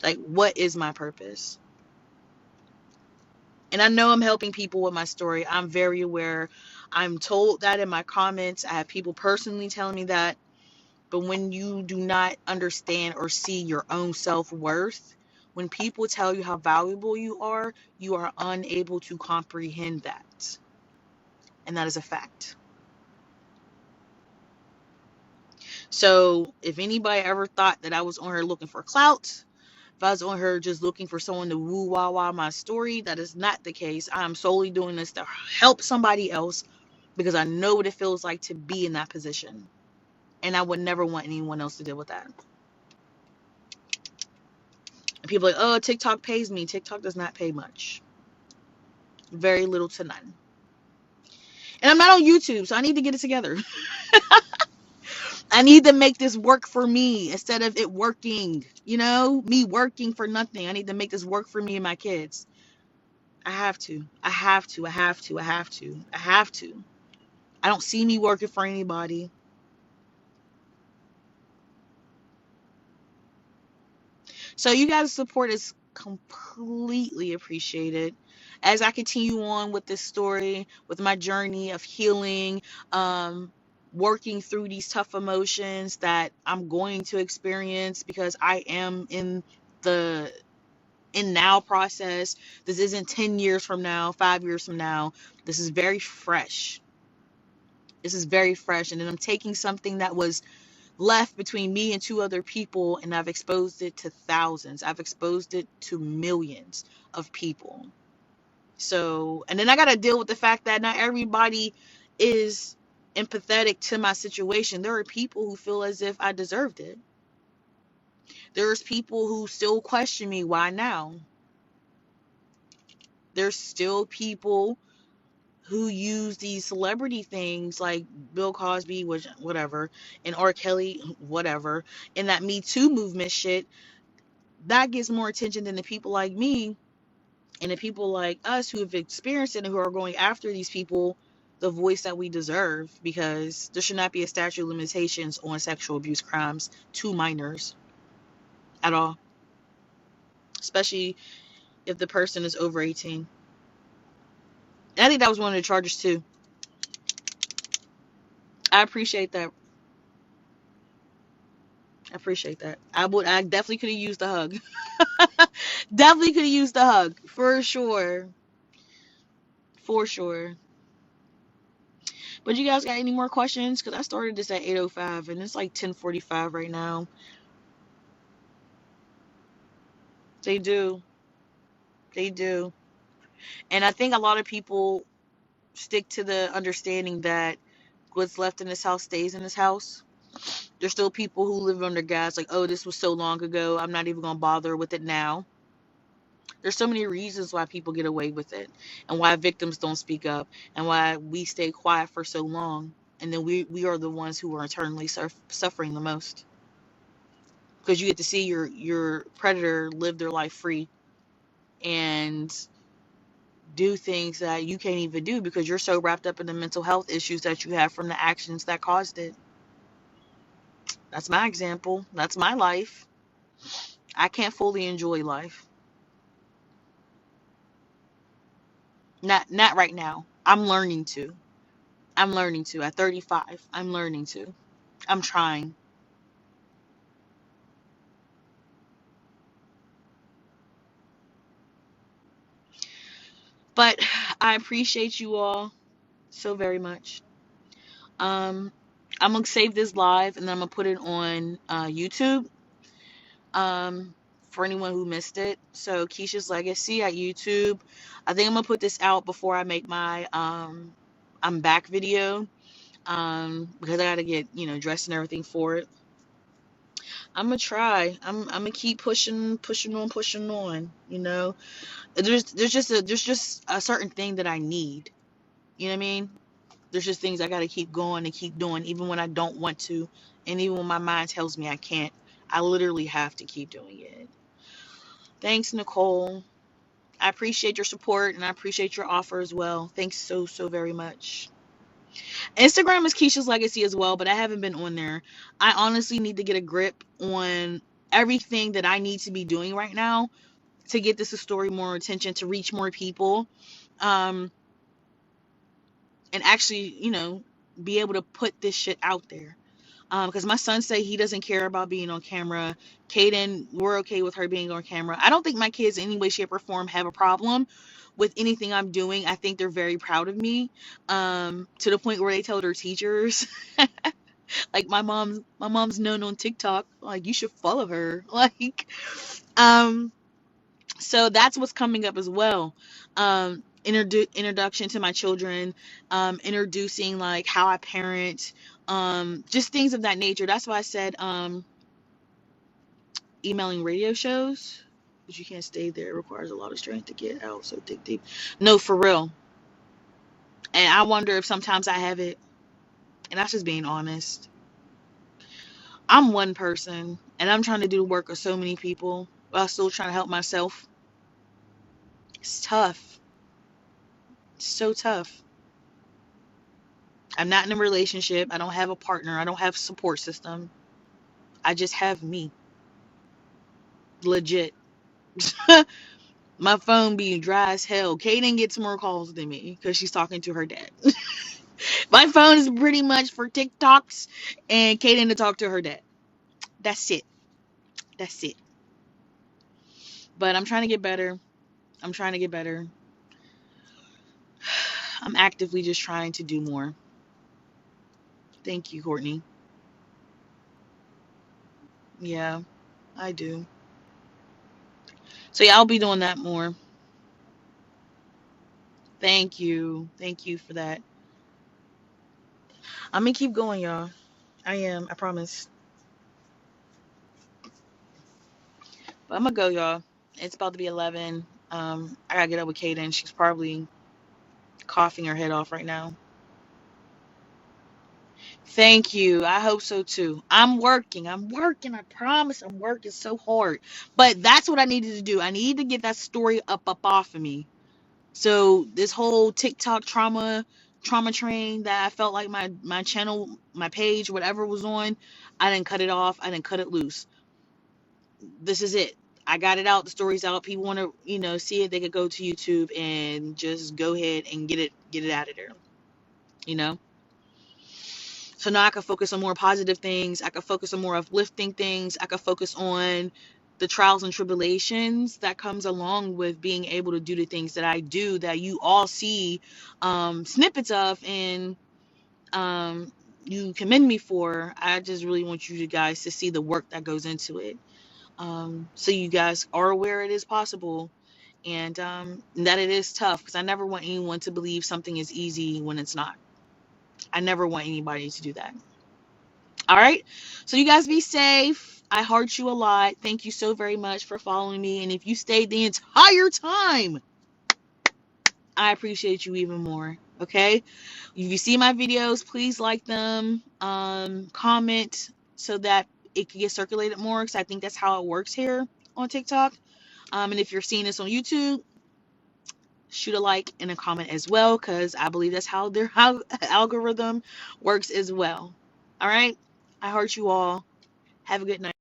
S1: Like, what is my purpose? And I know I'm helping people with my story. I'm very aware. I'm told that in my comments. I have people personally telling me that. But when you do not understand or see your own self-worth, when people tell you how valuable you are unable to comprehend that. And that is a fact. So if anybody ever thought that I was on her looking for clout, if I was on her just looking for someone to woo wah wah my story, that is not the case. I am solely doing this to help somebody else because I know what it feels like to be in that position. And I would never want anyone else to deal with that. And people are like, oh, TikTok pays me. TikTok does not pay much. Very little to none. And I'm not on YouTube, so I need to get it together. I need to make this work for me instead of it working. You know, me working for nothing. I need to make this work for me and my kids. I have to. I have to. I have to. I have to. I have to. I don't see me working for anybody. So you guys' support is completely appreciated. As I continue on with this story, with my journey of healing, um, working through these tough emotions that I'm going to experience because I am in the in now process. This isn't 10 years from now, 5 years from now. This is very fresh. This is very fresh. And then I'm taking something that was left between me and two other people, and I've exposed it to thousands. I've exposed it to millions of people. So, and then I got to deal with the fact that not everybody is empathetic to my situation. There are people who feel as if I deserved it. There's people who still question me, why now? There's still people who use these celebrity things like Bill Cosby, which whatever, and R. Kelly, whatever, and that Me Too movement shit that gets more attention than the people like me and the people like us who have experienced it and who are going after these people the voice that we deserve, because there should not be a statute of limitations on sexual abuse crimes to minors at all, especially if the person is over 18. And I think that was one of the charges too. I appreciate that. I appreciate that. I definitely could have used a hug. Definitely could have used a hug for sure. For sure. But you guys got any more questions? Because I started this at 8:05 and it's like 10:45 right now. They do. They do. And I think a lot of people stick to the understanding that what's left in this house stays in this house. There's still people who live under gas like, oh, this was so long ago. I'm not even going to bother with it now. There's so many reasons why people get away with it and why victims don't speak up and why we stay quiet for so long. And then we are the ones who are eternally suffering the most, because you get to see your predator live their life free and do things that you can't even do because you're so wrapped up in the mental health issues that you have from the actions that caused it. That's my example. That's my life. I can't fully enjoy life. Not right now. I'm learning to. I'm learning to. At 35, I'm learning to. I'm trying. But I appreciate you all so very much. Um, I'm gonna save this live and then I'm gonna put it on YouTube. Um, for anyone who missed it. So Keisha's Legacy at YouTube. I think I'm gonna put this out before I make my I'm back video. Because I gotta get, dressed and everything for it. I'm gonna try. I'm gonna keep pushing on. There's just a certain thing that I need. You know what I mean? There's just things I gotta keep going and keep doing, even when I don't want to, and even when my mind tells me I can't. I literally have to keep doing it. Thanks, Nicole. I appreciate your support and I appreciate your offer as well. Thanks so very much. Instagram is Keisha's Legacy as well, but I haven't been on there. I honestly need to get a grip on everything that I need to be doing right now to get this story more attention, to reach more people, um, and actually, be able to put this shit out there. Because my son say he doesn't care about being on camera. Kaden, we're okay with her being on camera. I don't think my kids, in any way, shape, or form, have a problem with anything I'm doing. I think they're very proud of me. To the point where they tell their teachers, like my mom's known on TikTok, like you should follow her. Like, um, so that's what's coming up as well. Introduction to my children, introducing like how I parent, just things of that nature. That's why I said emailing radio shows, but you can't stay there. It requires a lot of strength to get out so dig deep. No, for real. And I wonder if sometimes I have it, and that's just being honest. I'm one person, and I'm trying to do the work of so many people while still trying to help myself. It's tough. It's so tough. I'm not in a relationship. I don't have a partner. I don't have a support system. I just have me. Legit. My phone being dry as hell. Kaden gets more calls than me because she's talking to her dad. My phone is pretty much for TikToks and Kaden to talk to her dad. That's it. That's it. But I'm trying to get better. I'm trying to get better. I'm actively just trying to do more. Thank you, Courtney. Yeah, I do. So yeah, I'll be doing that more. Thank you. Thank you for that. I'm gonna keep going, y'all. I am. I promise. But I'm gonna go, y'all. It's about to be 11. I gotta get up with Kaden. She's probably coughing her head off right now. Thank you. I hope so too. I'm working. I'm working. I promise. I'm working so hard. But that's what I needed to do. I needed to get that story up off of me. So this whole TikTok trauma train that I felt like my channel, my page, whatever was on, I didn't cut it off. I didn't cut it loose. This is it. I got it out. The story's out. People want to, see it. They could go to YouTube and just go ahead and get it out of there. You know. So now I can focus on more positive things. I can focus on more uplifting things. I can focus on the trials and tribulations that comes along with being able to do the things that I do that you all see snippets of and you commend me for. I just really want you guys to see the work that goes into it. So you guys are aware it is possible and that it is tough because I never want anyone to believe something is easy when it's not. I never want anybody to do that. All right. So you guys be safe. I heart you a lot. Thank you so very much for following me. And if you stayed the entire time, I appreciate you even more. Okay? If you see my videos, please like them, comment so that it can get circulated more, because I think that's how it works here on TikTok. And if you're seeing this on YouTube, shoot a like and a comment as well, because I believe that's how their algorithm works as well. All right? I heart you all. Have a good night.